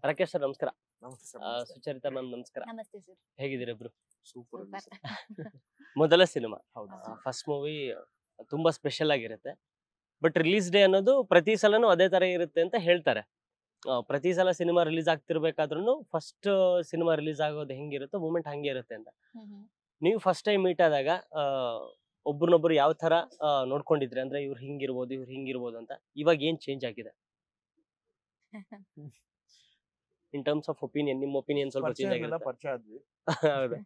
Rakesh sir ನಮಸ್ಕಾರ. ನಮಸ್ತೆ sir. ನಮಸ್ತೆ. ಸುಚರಿತಾ ಮ್ಯಾಮ್ ನಮಸ್ಕಾರ. ನಮಸ್ತೆ ಸರ್. ಹೇಗಿದ್ದೀರಾ ಇಬ್ರು? Super super. ಮೊದಲ ಸಿನಿಮಾ, ಹೌದು. ಫಸ್ಟ್ ಮೂವಿ ತುಂಬಾ ಸ್ಪೆಷಲ್ ಆಗಿರುತ್ತೆ. ಬಟ್ ರಿಲೀಸ್ ಡೇ ಅನ್ನೋದು ಪ್ರತಿ ಸಲನೂ ಅದೇ ತರ ಇರುತ್ತೆ ಅಂತ ಹೇಳ್ತಾರೆ. ಪ್ರತಿ ಸಲ ಸಿನಿಮಾ ರಿಲೀಸ್ ಆಗ್ತಿರ್ಬೇಕಾದ್ರೂ ಫಸ್ಟ್ ಸಿನಿಮಾ ರಿಲೀಸ್ ಆಗೋದು ಹೆಂಗಿರುತ್ತೋ ಮೂಮೆಂಟ್ ಹಂಗೆ ಇರುತ್ತೆ ಅಂತ. ನೀವು ಫಸ್ಟ್ ಟೈಮ್ ಮೀಟ್ ಆದಾಗ ಒಬ್ರನ್ನೊಬ್ರು ಯಾವ ತರ ನೋಡ್ಕೊಂಡಿದ್ರಿ? ಅಂದ್ರೆ ಇವ್ರು ಹಿಂಗಿರ್ಬೋದು ಇವ್ರು ಹಿಂಗಿರ್ಬೋದು ಅಂತ. ಇವಾಗ ಏನ್ ಚೇಂಜ್ ಆಗಿದೆ ಇನ್ ಟರ್ಮ್ಸ್ ಆಫ್ ಒಪಿನಿಯನ್? ನಿಮ್ಮ ಒಪಿನಿಯನ್ ಸ್ವಲ್ಪ ಚೇಂಜ್ ಆಗಿದೆ. ಪರಿಚಯ ಆದ್ವಿ. ಹೌದಾ?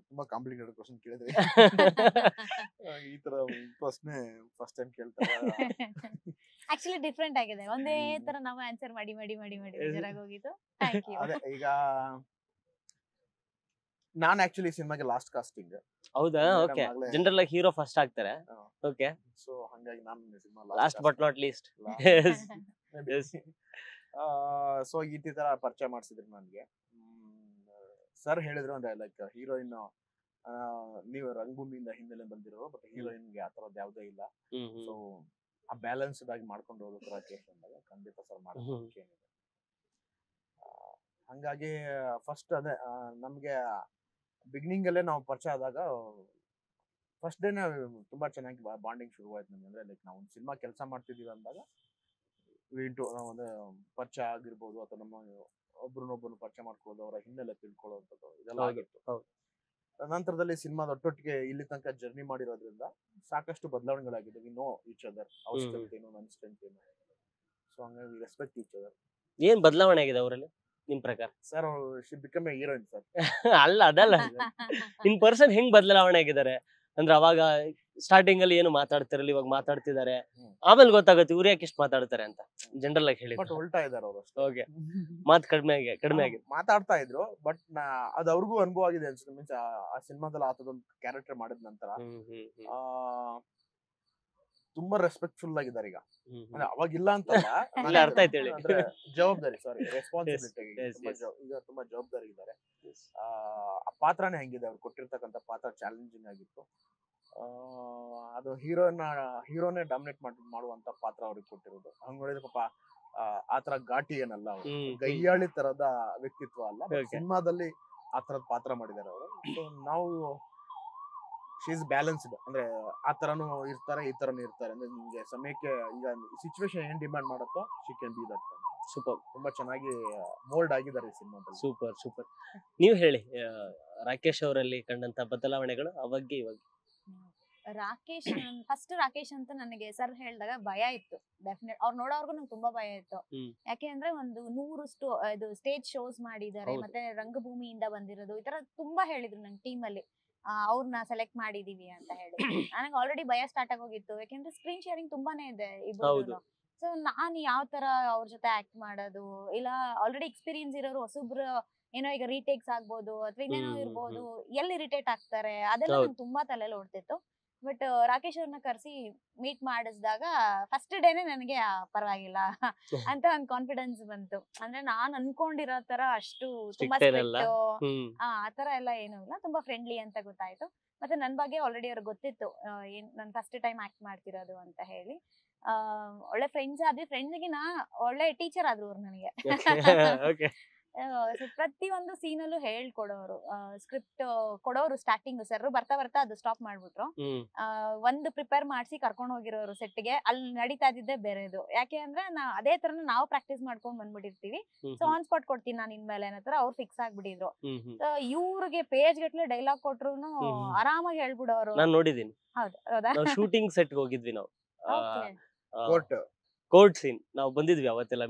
ತುಂಬಾ ಕಾಂಪ್ಲಿಕೇಟೆಡ್ ಕ್ವಶನ್ ಕೇಳಿದ್ರಿ. ಈ ತರ ಪ್ರಶ್ನೆ ಫಸ್ಟ್ ಟೈಮ್ ಕೇಳ್ತಾರೆ. ಆಕ್ಚುಲಿ ಡಿಫ್ರೆಂಟ್ ಆಗಿದೆ. ಒಂದೇ ತರ ನಾವು ಆನ್ಸರ್ ಮಾಡಿ ಮಾಡಿ ಮಾಡಿ ಮಾಡಿ ಬೇಜಾರಾಗಿ ಹೋಗಿತ್ತು. Thank you. ಅದೇ ಈಗ ನಾನ್ ಆಕ್ಚುಲಿ ಸಿನಿಮಾಗೆ ಲಾಸ್ಟ್ ಕಾಸ್ಟಿಂಗ್. ಹೌದಾ? ಓಕೆ. ಜನರಲ್ ಆಗಿ ಹೀರೋ ಫಸ್ಟ್ ಆಗ್ತಾರೆ. ಓಕೆ. ಸೊ ಹಂಗಾಗಿ ನಾನು cinema last but not least. So ಈ ತರ ಪರಿಚಯ ಮಾಡಿಸಿದ್ರು ನನಗೆ. ಸರ್ ಹೇಳಿದ್ರು ಅಂದ್ರೆ ಲೈಕ್ ಹೀರೋಯಿನ್ ನೀವು ರಂಗಭೂಮಿಯಿಂದ ಹಿನ್ನೆಲೆ ಬಂದಿರೋ, ಬಟ್ ಹೀರೋಯಿನ್ಗೆ ಆ ತರದ್ ಯಾವ್ದೇ ಇಲ್ಲ. ಸೊ ಆ ಬ್ಯಾಲೆನ್ಸ್ಡ್ ಆಗಿ ಮಾಡ್ಕೊಂಡು ಹೋಗೋ ರಾಕೇಶ್ ಅಂದಾಗ ಖಂಡಿತ ಸರ್ ಮಾಡೋಕೆ. ಹಂಗಾಗಿ ಫಸ್ಟ್ ಅದೇ ನಮ್ಗೆ ಬಿಗಿನಿಂಗ್ ಅಲ್ಲೇ ನಾವು ಪರಿಚಯ ಆದಾಗ ಫಸ್ಟ್ ಡೇನೆ ತುಂಬಾ ಚೆನ್ನಾಗಿ ಬಾಂಡಿಂಗ್ ಶುರುವಾಯ್ತು ನಮ್ಗೆ. ಅಂದ್ರೆ ಲೈಕ್ ನಾವು ಒಂದು ಸಿನಿಮಾ ಕೆಲಸ ಮಾಡ್ತಿದೀವಿ ಅಂದಾಗ ಒಂದು ಪರಿಚಯ ಆಗಿರ್ಬೋದು, ಅಥವಾ ನಮ್ಮ ಒಬ್ರನ್ನೊಬ್ಬರು ಪರಿಚಯ ಮಾಡ್ಕೊಳ್ಳೋದು, ಅವರ ಹಿನ್ನೆಲೆ ತಿಳ್ಕೊಳ್ಳೋದು, ಇದೆಲ್ಲ ಆಗಿತ್ತು. ನಂತರದಲ್ಲಿ ಸಿನಿಮಾದ ಒಟ್ಟೊಟ್ಟಿಗೆ ಇಲ್ಲಿ ತನಕ ಜರ್ನಿ ಮಾಡಿರೋದ್ರಿಂದ ಸಾಕಷ್ಟು ಬದಲಾವಣೆಗಳಾಗಿದೆ. ವಿ ನೋ ಈಚ್ ಅದರ್, ಅವರ್ ಸ್ಟ್ರೆಂತ್ ಏನು, ನನ್ನ ಸ್ಟ್ರೆಂತ್ ಏನು. ಸೊ ಹಂಗಾಗಿ ರೆಸ್ಪೆಕ್ಟ್ ಈಚ್ ಅದರ್. ಏನ್ ಬದಲಾವಣೆ ಆಗಿದೆ ಅವರಲ್ಲಿ ನಿಮ್ ಪ್ರಕಾರ? Sir she become A heroine sir. ಅಲ್ಲ ಅದಲ್ಲ, ಇನ್ ಪರ್ಸನ್ ಹೆಂಗ್ ಬದಲಾವಣೆ ಆಗಿದ್ದಾರೆ ಅಂದ್ರೆ ಅವಾಗ ಸ್ಟಾರ್ಟಿಂಗ್ ಅಲ್ಲಿ ಏನು ಮಾತಾಡ್ತಿರಲ್ಲ, ಇವಾಗ ಮಾತಾಡ್ತಿದ್ದಾರೆ. ಆಮೇಲೆ ಗೊತ್ತಾಗುತ್ತೆ ಇವ್ರು ಯಾಕೆ ಇಷ್ಟು ಮಾತಾಡ್ತಾರೆ ಅಂತ. ಜನರಲ್ ಆಗಿ ಹೇಳಿ. ಬಟ್ ಉಲ್ಟಾ ಇದಾರೆ ಅವರು. ಓಕೆ. ಮಾತು ಕಡಿಮೆ ಆಗಿದೆ. ಮಾತಾಡ್ತಾ ಇದ್ರು, ಬಟ್ ಅದು ಅವ್ರಿಗೂ ಅನುಭವ ಆಗಿದೆ ಅನ್ಸುತ್ತೆ. ಮೀನ್ಸ್ ಆ ಸಿನಿಮಾದಲ್ಲಿ ಆತದೊಂದು ಕ್ಯಾರೆಕ್ಟರ್ ಮಾಡಿದ ನಂತರ ತುಂಬಾ ರೆಸ್ಪೆಕ್ಟ್ಫುಲ್ ಆಗಿದ್ದಾರೆ ಈಗ. ಅಂದ್ರೆ ಅವಾಗಿಲ್ಲ ಅಂತಲ್ಲ, ಅರ್ಥ ಆಯ್ತು ಹೇಳಿ. ಅಂದ್ರೆ ಜವಾಬ್ದಾರಿ, ಸಾರಿ ರೆಸ್ಪಾನ್ಸಿಬಿಲಿಟಿ, ಈಗ ತುಂಬಾ ಜವಾಬ್ದಾರಿ ಇದ್ದಾರೆ. ಆ ಪಾತ್ರನೇ ಹಂಗಿದೆ, ಅವ್ರು ಕೊಟ್ಟಿರ್ತಕ್ಕಂಥ ಪಾತ್ರ ಚಾಲೆಂಜಿಂಗ್ ಆಗಿತ್ತು. ಅದು ಹೀರೋನೇ ಡಾಮಿನೇಟ್ ಮಾಡುವಂತ ಪಾತ್ರ ಅವ್ರಿಗೆ ಕೊಟ್ಟಿರೋದು. ಹಂಗ ನೋಡಿದ್ರೆ ಪಾಪ ಆತರ ಘಾಟಿ ಏನಲ್ಲ, ಅವರು ಗೈಯಾಳಿ ತರದ ವ್ಯಕ್ತಿತ್ವ ಅಲ್ಲ. ಸಿನಿಮಾದಲ್ಲಿ ಆ ತರದ ಪಾತ್ರ ಮಾಡಿದ್ದಾರೆ ಅವರು. ಸೊ ನಾವು ಶಿ ಇಸ್ ಬ್ಯಾಲೆನ್ಸ್ಡ್, ಅಂದ್ರೆ ಆ ತರನು ಇರ್ತಾರೆ, ಈ ತರನು ಇರ್ತಾರೆ. ಅಂದ್ರೆ ನಿಮ್ಗೆ ಸಮಯಕ್ಕೆ ಈಗ ಸಿಚುವೇಶನ್ ಏನ್ ಡಿಮ್ಯಾಂಡ್ ಮಾಡುತ್ತೋ she can be that. Super. ತುಂಬಾ ಚೆನ್ನಾಗಿ ಮೋಲ್ಡ್ ಆಗಿದ್ದಾರೆ ಈ ಸಿನಿಮಾದಲ್ಲಿ. Super super. ನೀವು ಹೇಳಿ ರಾಕೇಶ್ ಅವರಲ್ಲಿ ಕಂಡಂತ ಬದಲಾವಣೆಗಳು ಅವಾಗ ಇವಾಗ. ರಾಕೇಶ್ ರಾಕೇಶ್ ಅಂತ ನನಗೆ ಸರ್ ಹೇಳಿದಾಗ ಭಯ ಇತ್ತು. ಡೆಫಿನೆಟ್ ಅವ್ರು ನೋಡೋರ್ಗು ನಂಗೆ ತುಂಬಾ ಭಯ ಇತ್ತು. ಯಾಕೆ ಅಂದ್ರೆ ಒಂದು 100 ಸ್ಟೇಜ್ ಶೋಸ್ ಮಾಡಿದ್ದಾರೆ, ಮತ್ತೆ ರಂಗಭೂಮಿಯಿಂದ ಬಂದಿರೋದು, ಈ ತರ ತುಂಬಾ ಹೇಳಿದ್ರು ನಂಗೆ ಟೀಮ್ ಅಲ್ಲಿ. ಅವ್ರನ್ನ ಸೆಲೆಕ್ಟ್ ಮಾಡಿದೀವಿ ಅಂತ ಹೇಳಿ ನನಗೆ ಆಲ್ರೆಡಿ ಭಯ ಸ್ಟಾರ್ಟ್ ಆಗೋಗಿತ್ತು. ಯಾಕೆಂದ್ರೆ ಸ್ಕ್ರೀನ್ ಶೇರಿಂಗ್ ತುಂಬಾನೇ ಇದೆ ಇಬ್ಬರು. ಸೊ ನಾನು ಯಾವ ತರ ಅವ್ರ ಜೊತೆ ಆಕ್ಟ್ ಮಾಡೋದು, ಇಲ್ಲ ಆಲ್ರೆಡಿ ಎಕ್ಸ್ಪೀರಿಯನ್ಸ್ ಇರೋರು ಹೊಸಬ್ರು ಏನೋ ಈಗ ರೀಟೇಕ್ಸ್ ಆಗ್ಬೋದು ಅಥವಾ ಇನ್ನೇನೋ ಇರ್ಬೋದು, ಎಲ್ಲಿ ಇರಿಟೇಟ್ ಆಗ್ತಾರೆ ಅದೆಲ್ಲ ನಂಗೆ ತುಂಬಾ ತಲೆಯಲ್ಲಿ ಓಡ್ತಿತ್ತು. ಬಟ್ ರಾಕೇಶ್ ಅವ್ರನ್ನ ಕರ್ಸಿ ಮೀಟ್ ಮಾಡಿಸಿದಾಗ ಫಸ್ಟ್ ಡೇನೆ ನನಗೆ ಪರವಾಗಿಲ್ಲ ಅಂತ ಒಂದ್ ಕಾನ್ಫಿಡೆನ್ಸ್ ಬಂತು. ಅಂದ್ರೆ ನಾನ್ ಅನ್ಕೊಂಡಿರೋ ತರ ಅಷ್ಟು ತುಂಬಾ ಆತರ ಎಲ್ಲ ಏನೂ ಇಲ್ಲ, ತುಂಬಾ ಫ್ರೆಂಡ್ಲಿ ಅಂತ ಗೊತ್ತಾಯ್ತು. ಮತ್ತೆ ನನ್ ಬಗ್ಗೆ ಆಲ್ರೆಡಿ ಅವ್ರಿಗೆ ಗೊತ್ತಿತ್ತು, ನನ್ ಫಸ್ಟ್ ಟೈಮ್ ಆಕ್ಟ್ ಮಾಡ್ತಿರೋದು ಅಂತ ಹೇಳಿ. ಒಳ್ಳೆ ಫ್ರೆಂಡ್ಸ್ ಆದ್ವಿ. ಫ್ರೆಂಡ್ಸ್ಗಿನ ಒಳ್ಳೆ ಟೀಚರ್ ಆದ್ರು ಅವ್ರು ನನಗೆ. ಪ್ರತಿ ಒಂದು ಸೀನಲ್ಲೂ ಹೇಳ್ಕೊಡೋರು, ಸ್ಕ್ರಿಪ್ಟ್ ಕೊಡೋರು. ಸ್ಟಾರ್ಟಿಂಗ್ ಸರ್ ಬರ್ತಾ ಬರ್ತಾ ಅದು ಸ್ಟಾಪ್ ಮಾಡ್ಬಿಟ್ರು. ಒಂದು ಪ್ರಿಪೇರ್ ಮಾಡಿಸಿ ಕರ್ಕೊಂಡು ಹೋಗಿರೋರು ಸೆಟ್ಗೆ. ಅಲ್ಲಿ ನಡೀತಾ ಇದ್ದಿದ್ದೆ ಬೇರೆದು. ಯಾಕೆ ಅಂದ್ರೆ ಅದೇ ತರನ ನಾವು ಪ್ರಾಕ್ಟೀಸ್ ಮಾಡ್ಕೊಂಡ್ ಬಂದ್ಬಿಟ್ಟಿರ್ತೀವಿ. ಸೊ ಆನ್ ಸ್ಪಾಟ್ ಕೊಡ್ತೀನಿ ನಾನು ಇನ್ಮೇಲೆ ಅನ್ನೋ ತರ ಅವ್ರು ಫಿಕ್ಸ್ ಆಗ್ಬಿಟ್ಟಿದ್ರು. ಇವ್ರಿಗೆ ಪೇಜ್ ಗಟ್ಲೆ ಡೈಲಾಗ್ ಕೊಟ್ರು ಆರಾಮಾಗಿ ಹೇಳ್ಬಿಡೋರು. ನಾನು ನೋಡಿದೀನಿ. ಹೌದಾ? ಶೂಟಿಂಗ್ ಸೆಟ್ ಹೋಗಿದ್ವಿ ನಾವು. ಕೋರ್ಟ್ ಸೀನ್ ನಾವು ಬಂದಿದ್ವಿ ಅವತ್ತೆಲ್ಲ.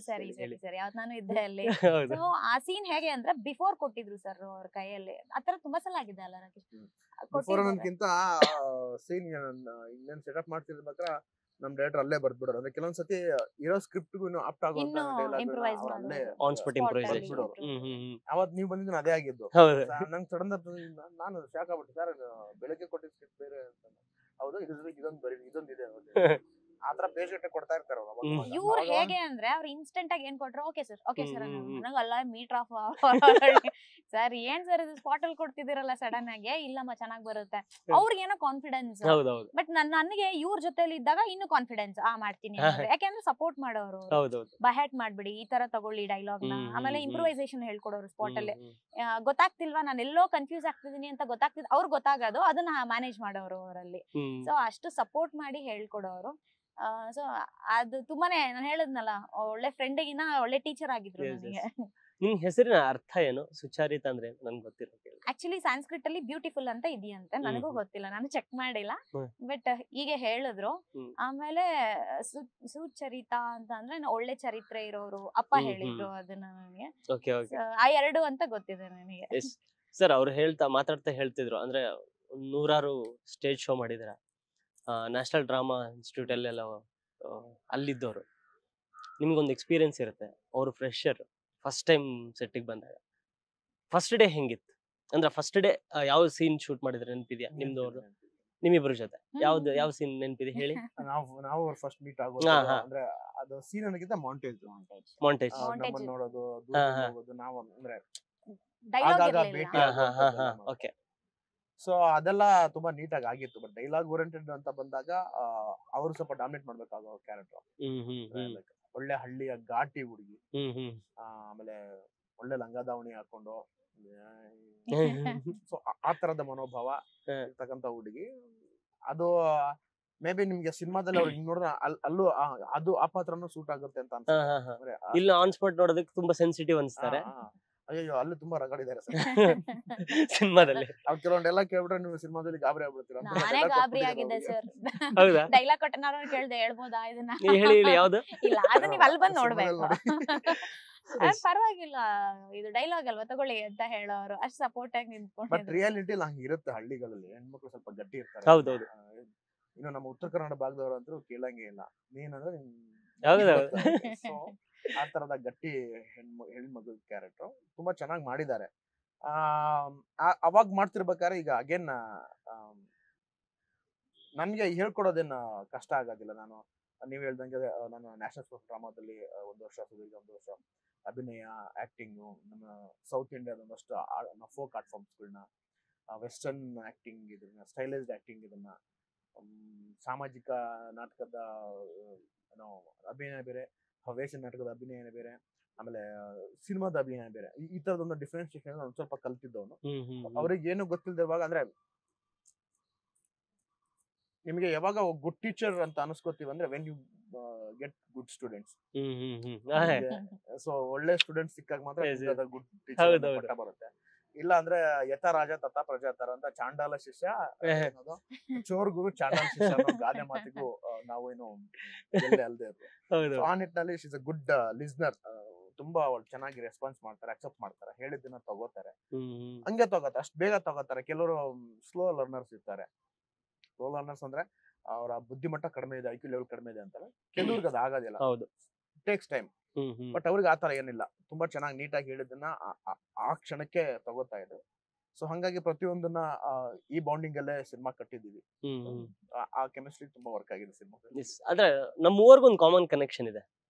ಸರಿ ಸರಿ ಸರಿ, ಅವತ್ ನಾನು ಇದ್ದೆ ಅಲ್ಲಿ. ಸೊ ಆ ಸೀನ್ ಹೇಗೆ ಅಂದ್ರೆ ಬಿಫೋರ್ ಕೊಟ್ಟಿದ್ರು ಸರ್ ಅವ್ರ ಕೈಯಲ್ಲಿ. ಆತರ ತುಂಬಾ ಸಲ ಆಗಿದೆ ಅಲ್ಲ ರಾಕೇಶ್? ಅನ್ನೋದಕ್ಕಿಂತ ಸೀನ್ ಇನ್ನೇನ್ ಸೆಟಪ್ ಮಾಡ್ತಿರ್ಬೇಕಾದ್ರೆ ನಮ್ ಡೈರೆಕ್ಟರ್ ಅಲ್ಲೇ ಬರ್ದ್ಬಿಡೋರು. ಅಂದ್ರೆ ಕೆಲವೊಂದ್ಸತಿ ಇರೋ ಸ್ಕ್ರಿಪ್ಟ್ ಆಪ್ಟ್ ಆಗುವಂತ ಅವತ್ ನೀವು ಬಂದಿದ್ದು ಅದೇ ಆಗಿದ್ದು. ನಂಗೆ ಸಡನ್ ನಾನು ಶಾಕ್ ಆಗ್ಬಿಟ್ಟು, ಸರ್ ಬೆಳಗ್ಗೆ ಕೊಟ್ಟಿದ್ ಸ್ಕ್ರಿಪ್ಟ್ ಬೇರೆ ಅಂತ. ಹೌದು, ಇದೊಂದು ಇದೊಂದಿದೆ ಆತರ ಪೇಜ್ ಕೊಡ್ತಾ ಇರ್ತಾರೆ ಅವ್ರು ಅವಾಗ ಅವಾಗ. ಇವ್ರು ಅವಾಗ ಹೇಗೆ ಅಂದ್ರೆ ಅವ್ರು ಇನ್ಸ್ಟೆಂಟ್ ಆಗಿ ಏನ್ ಕೊಟ್ರು, ಓಕೆ ಸರ್ ನಂಗಲ್ಲ ಮೀಟರ್ ಆಫ್ ಸರ್ ಏನ್ ಸರ್ ಇದು ಸ್ಪಾಟ್ ಅಲ್ಲಿ ಕೊಡ್ತಿದ್ದೀರಲ್ಲ ಸಡನ್ ಆಗಿ, ಇಲ್ಲಮ್ಮ ಚೆನ್ನಾಗ್ ಬರುತ್ತೆ ಅವ್ರಿಗೆ ಏನೋ ಕಾನ್ಫಿಡೆನ್ಸ್. ಹೌದೌದು ಬಟ್ ನನಗೆ ಇವ್ರ ಜೊತೆಲಿ ಇದ್ದಾಗ ಇನ್ನು ಕಾನ್ಫಿಡೆನ್ಸ್ ಮಾಡ್ತೀನಿ ಅನ್ನೋದು. ಯಾಕೆಂದ್ರೆ ಸಪೋರ್ಟ್ ಮಾಡೋರು, ಹೌದೌದು ಬಹ್ಯಾಟ್ ಮಾಡ್ಬಿಡಿ, ಈ ತರ ತಗೊಳ್ಳಿ ಡೈಲಾಗ್ ನ, ಆಮೇಲೆ ಇಂಪ್ರೂವೈಸೇಷನ್ ಹೇಳ್ಕೊಡೋರು ಸ್ಪಾಟ್ ಅಲ್ಲೇ. ಗೊತ್ತಾಗ್ತಿಲ್ವಾ ನಾನು ಎಲ್ಲೋ ಕನ್ಫ್ಯೂಸ್ ಆಗ್ತಿದೀನಿ ಅಂತ ಗೊತ್ತಾಗ್ತಿದ್ ಅವ್ರಿಗೆ ಗೊತ್ತಾಗೋದು, ಅದನ್ನ ಮ್ಯಾನೇಜ್ ಮಾಡೋರು ಅವರಲ್ಲಿ. ಸೊ ಅಷ್ಟು ಸಪೋರ್ಟ್ ಮಾಡಿ ಹೇಳ್ಕೊಡೋರು. ಸೊ ಅದು ತುಂಬಾನೇ ನಾನು ಹೇಳದ್ನಲ್ಲ, ಒಳ್ಳೆ ಫ್ರೆಂಡಿಗಿನ ಒಳ್ಳೆ ಟೀಚರ್ ಆಗಿದ್ರು ನನಗೆ. ನಿಮ್ ಹೆಸರಿನ ಅರ್ಥ ಏನು? ಸುಚಾರಿತ ಅಂದ್ರೆ ನನ್ಗೆ ಗೊತ್ತಿರೋ. ಆಕ್ಚುಲಿ ಸಾಂಸ್ಕ್ರಿಟ್ ಅಲ್ಲಿ ಬ್ಯೂಟಿಫುಲ್ ಅಂತ ಇದೆಯಂತೆ, ನನಗೂ ಗೊತ್ತಿಲ್ಲ, ನಾನು ಚೆಕ್ ಮಾಡಿಲ್ಲ. ಬಟ್ ಹೀಗೆ ಹೇಳಿದ್ರು. ಆಮೇಲೆ ಸುಚರಿತ ಅಂತ ಅಂದ್ರೆ ಒಳ್ಳೆ ಚರಿತ್ರೆ ಇರೋರು ಅಪ್ಪ ಹೇಳಿದ್ರು ಅದನ್ನ ನನಗೆ. ಆ ಎರಡು ಅಂತ ಗೊತ್ತಿದೆ ನನಗೆ. ಸರ್ ಅವ್ರು ಮಾತಾಡ್ತಾ ಹೇಳ್ತಿದ್ರು, ಅಂದ್ರೆ 100 ಸ್ಟೇಜ್ ಶೋ ಮಾಡಿದಾರ, ನ್ಯಾಷನಲ್ ಡ್ರಾಮಾ ಇನ್ಸ್ಟಿಟ್ಯೂಟ್ ಅಲ್ಲೆಲ್ಲ ಅಲ್ಲಿದ್ದವರು. ನಿಮ್ಗೊಂದು ಎಕ್ಸ್ಪೀರಿಯನ್ಸ್ ಇರುತ್ತೆ, ಅವರು ಫ್ರೆಶರ್ ಫಸ್ಟ್ ಟೈಮ್ ಸೆಟ್ಟಿಗೆ ಬಂದಾಗ ಫಸ್ಟ್ ಡೇ ಹೆಂಗಿತ್ತು? ಅಂದ್ರೆ ಫಸ್ಟ್ ಡೇ ಯಾವ ಸೀನ್ ಶೂಟ್ ಮಾಡಿದ್ರೆ ನೆನಪಿದ್ಯಾ ನಿಮ್ದು ಅವ್ರದ್ದು, ನಿಮ್ಮಿಬ್ರ ಜೊತೆ? ಯಾವ ಸೀನ್ ನೆನಪಿದೆ ಹೇಳಿ. ನಾವು ಫಸ್ಟ್ ಮೀಟ್ ಆಗೋದು ಅಂದ್ರೆ ಅದು ಸೀನ್ ಅನ್ನೋಕ್ಕಿಂತ ಮಾಂಟೇಜ್ ನಮ್ಮನ್ನ ನೋಡೋದು, ಹೋಗೋದು, ನಾವು ಅಂದ್ರೆ ಆಗಾಗ ಭೇಟಿ ಆಗೋದು. ಓಕೆ. ಸೊ ಅದೆಲ್ಲ ತುಂಬಾ ನೀಟಾಗಿ ಆಗಿತ್ತು. ಬಟ್ ಡೈಲಾಗ್ ಓರಿಯೆಂಟೆಡ್ ಅಂತ ಬಂದಾಗ ಅವರು ಸ್ವಲ್ಪ ಡಾಮಿನೇಟ್ ಮಾಡ್ಬೇಕಾಗೋ ಕ್ಯಾರೆಕ್ಟರ್. ಒಳ್ಳೆ ಹಳ್ಳಿಯ ಘಾಟಿ ಹುಡುಗಿ, ಆಮೇಲೆ ಒಳ್ಳೆ ಲಂಗದಾವಣಿ ಹಾಕೊಂಡು, ಸೊ ಆ ತರದ ಮನೋಭಾವ ಇರ್ತಕ್ಕಂತ ಹುಡುಗಿ. ಅದು ಮೇ ಬಿ ನಿಮ್ಗೆ ಸಿನಿಮಾದಲ್ಲಿ ಅವ್ರಿಗೆ ಹಿಂಗ್ ನೋಡಿದ್ರೆ ಅಲ್ಲೂ ಅದು ಆ ಪಾತ್ರನೂ ಸೂಟ್ ಆಗುತ್ತೆ ಅಂತ ಅನ್ಸುತ್ತೆ. ಇಲ್ಲ ಆನ್ ಸ್ಪಾಟ್ ನೋಡೋದಕ್ಕೆ ತುಂಬಾ ಸೆನ್ಸಿಟಿವ್ ಅನ್ಸ್ತಾರೆ. ಅಯ್ಯೋ ಅಲ್ಲಿ ತುಂಬಾ ರಗಡಿದ್ದಾರೆ ಸಿನಿಮಾದಲ್ಲಿ. ಅವ್ರು ಕೆಲವೊಂದೆಲ್ಲ ಕೇಳ್ಬಿಟ್ರೆ ನೀವು ಸಿನಿಮಾದಲ್ಲಿ ಗಾಬರಿ ಆಗ್ಬಿಡ್ತೀರಾ. ನಾನೇ ಗಾಬರಿ ಆಗಿದ್ದೆ ಸರ್. ಹೌದಾ? ಡೈಲಾಗ್ ಕೊಟ್ಟನಾರು ಕೇಳ್ದೆ, ಹೇಳ್ಬೋದಾ ಇದನ್ನ? ಹೇಳಿ ಯಾವ್ದು? ಇಲ್ಲ ಅದು ನೀವ್ ಅಲ್ಲಿ ಬಂದ್ ನೋಡ್ಬೇಕು. ಪರವಾಗಿಲ್ಲ ಇದು ಡೈಲಾಗ್ ಅಲ್ವಾ ತಗೊಳ್ಳಿ ಅಂತ ಹೇಳೋರು, ಅಷ್ಟ್ ಸಪೋರ್ಟ್ ಆಗಿ ನಿಂತ್ಕೊಂಡು. ಬಟ್ ರಿಯಾಲಿಟಿ ಹಂಗ ಇರುತ್ತೆ ಹಳ್ಳಿಗಳಲ್ಲಿ, ಹೆಣ್ಮಕ್ಳು ಸ್ವಲ್ಪ ಗಟ್ಟಿ ಇರ್ತಾರೆ. ಹೌದೌದು. ಇನ್ನು ನಮ್ಮ ಉತ್ತರ ಕನ್ನಡ ಭಾಗದವ್ರು ಅಂತೂ ಕೇಳಂಗೆ ಇಲ್ಲ, ನೀನಂದ್ರೆ ಸೊ ಆ ತರದ ಗಟ್ಟಿ ಹೆಣ್ಮಗು ಕ್ಯಾರೆಕ್ಟರ್ ತುಂಬಾ ಚೆನ್ನಾಗಿ ಮಾಡಿದ್ದಾರೆ. ಅವಾಗ ಮಾಡ್ತಿರ್ಬೇಕಾದ್ರೆ ಈಗ ಅಗೇನ್ ನನ್ಗೆ ಹೇಳ್ಕೊಡೋದೇನು ಕಷ್ಟ ಆಗೋದಿಲ್ಲ. ನೀವ್ ಹೇಳ್ದಂಗೆ ನಾನು ನ್ಯಾಷನಲ್ ಸ್ಪೋರ್ಟ್ಸ್ ಡ್ರಾಮಾದಲ್ಲಿ 1 ವರ್ಷ, ಸುದೀರ್ಘ 1 ವರ್ಷ ಅಭಿನಯ, ಆಕ್ಟಿಂಗು, ನಮ್ಮ ಸೌತ್ ಇಂಡಿಯಾದ ಒಂದಷ್ಟು ಫೋಕ್ ಆರ್ಟ್ ಫಾರ್ಮ್ಸ್ಗಳನ್ನ, ವೆಸ್ಟರ್ನ್ ಆಕ್ಟಿಂಗ್ ಇದನ್ನ, ಸ್ಟೈಲೈಸ್ಡ್ ಆಕ್ಟಿಂಗ್ ಇದನ್ನ, ಸಾಮಾಜಿಕ ನಾಟಕದ ಅಭಿನಯ ಬೇರೆ, ವೇಷ ನಾಟಕದ ಅಭಿನಯ ಬೇರೆ, ಆಮೇಲೆ ಸಿನಿಮಾದ ಅಭಿನಯ ಬೇರೆ, ಈ ತರದೊಂದು ಡಿಫ್ರೆನ್ಸಿಯೇಷನ್ ಒಂದು ಸ್ವಲ್ಪ ಕಲ್ತಿದ್ದವನು. ಅವ್ರಿಗೆ ಏನು ಗೊತ್ತಿಲ್ದಿರುವಾಗ, ಅಂದ್ರೆ ನಿಮ್ಗೆ ಯಾವಾಗ ಗುಡ್ ಟೀಚರ್ ಅಂತ ಅನ್ಸ್ಕೋತೀವಿ ಅಂದ್ರೆ when you get good students. So ಒಳ್ಳೆ ಸ್ಟೂಡೆಂಟ್ಸ್ ಸಿಕ್ಕಾಗ ಮಾತ್ರ ಗುಡ್ ಟೀಚರ್ ಪಟ್ಟ ಬರುತ್ತೆ. ಇಲ್ಲ ಅಂದ್ರೆ ಯಥ ರಾಜ ತಥ ಪ್ರಜಾ ತರ ಅಂತ ಚಾಂಡಾಲ ಶಿಷ್ಯ ಚೋರ್ ಗುರು ಚಾಂಡಾಲ ಶಿಷ್ಯ ಅನ್ನೋ ಗಾದೆ ಮಾತಿಗೂ ನಾವೇನು ಅಲ್ದೇ ಇರ್ತೀವಿ. ಆ ನಿಟ್ಟಿನಲ್ಲಿ ಶೀಸ್ ಅ ಗುಡ್ ಲಿಸ್ನರ್. ತುಂಬಾ ಚೆನ್ನಾಗಿ ರೆಸ್ಪಾನ್ಸ್ ಮಾಡ್ತಾರೆ, ಅಕ್ಸೆಪ್ಟ್ ಮಾಡ್ತಾರೆ, ಹೇಳಿದ್ದನ್ನ ತಗೋತಾರೆ, ಹಂಗೆ ತಗೋತಾರೆ, ಅಷ್ಟ್ ಬೇಗ ತಗೋತಾರೆ. ಕೆಲವರು ಸ್ಲೋ ಲರ್ನರ್ಸ್ ಇರ್ತಾರೆ. ಸ್ಲೋ ಲರ್ನರ್ಸ್ ಅಂದ್ರೆ ಅವರ ಬುದ್ಧಿಮಟ್ಟ ಕಡಿಮೆ ಇದೆ, ಐಕ್ಯೂ ಲೆವೆಲ್ ಕಡಿಮೆ ಇದೆ ಅಂತಾರೆ. ಕೆಲವ್ರಿಗೆ ಅದು ಆಗೋದಿಲ್ಲ, ಟೇಕ್ಸ್ ಟೈಮ್. ಬಟ್ ಅವ್ರಿಗೆ ಆತರ ಏನಿಲ್ಲ, ತುಂಬಾ ಚೆನ್ನಾಗಿ ನೀಟಾಗಿ ಹೇಳಿದ್ದನ್ನ ಆ ಕ್ಷಣಕ್ಕೆ ತಗೋತಾ ಇದ್ರು. ಸೊ ಹಂಗಾಗಿ ಪ್ರತಿಯೊಂದನ್ನ ಈ ಬಾಂಡಿಂಗ್ ಅಲ್ಲೇ ಸಿನಿಮಾ ಕಟ್ಟಿದೀವಿ. ಆ ಕೆಮಿಸ್ಟ್ರಿ ತುಂಬಾ ವರ್ಕ್ ಆಗಿದೆ ಸಿನಿಮಾ. ಆದ್ರೆ ನಮ್ಮ ಮೂವರ್ಗೊಂದು ಕಾಮನ್ ಕನೆಕ್ಷನ್ ಇದೆ,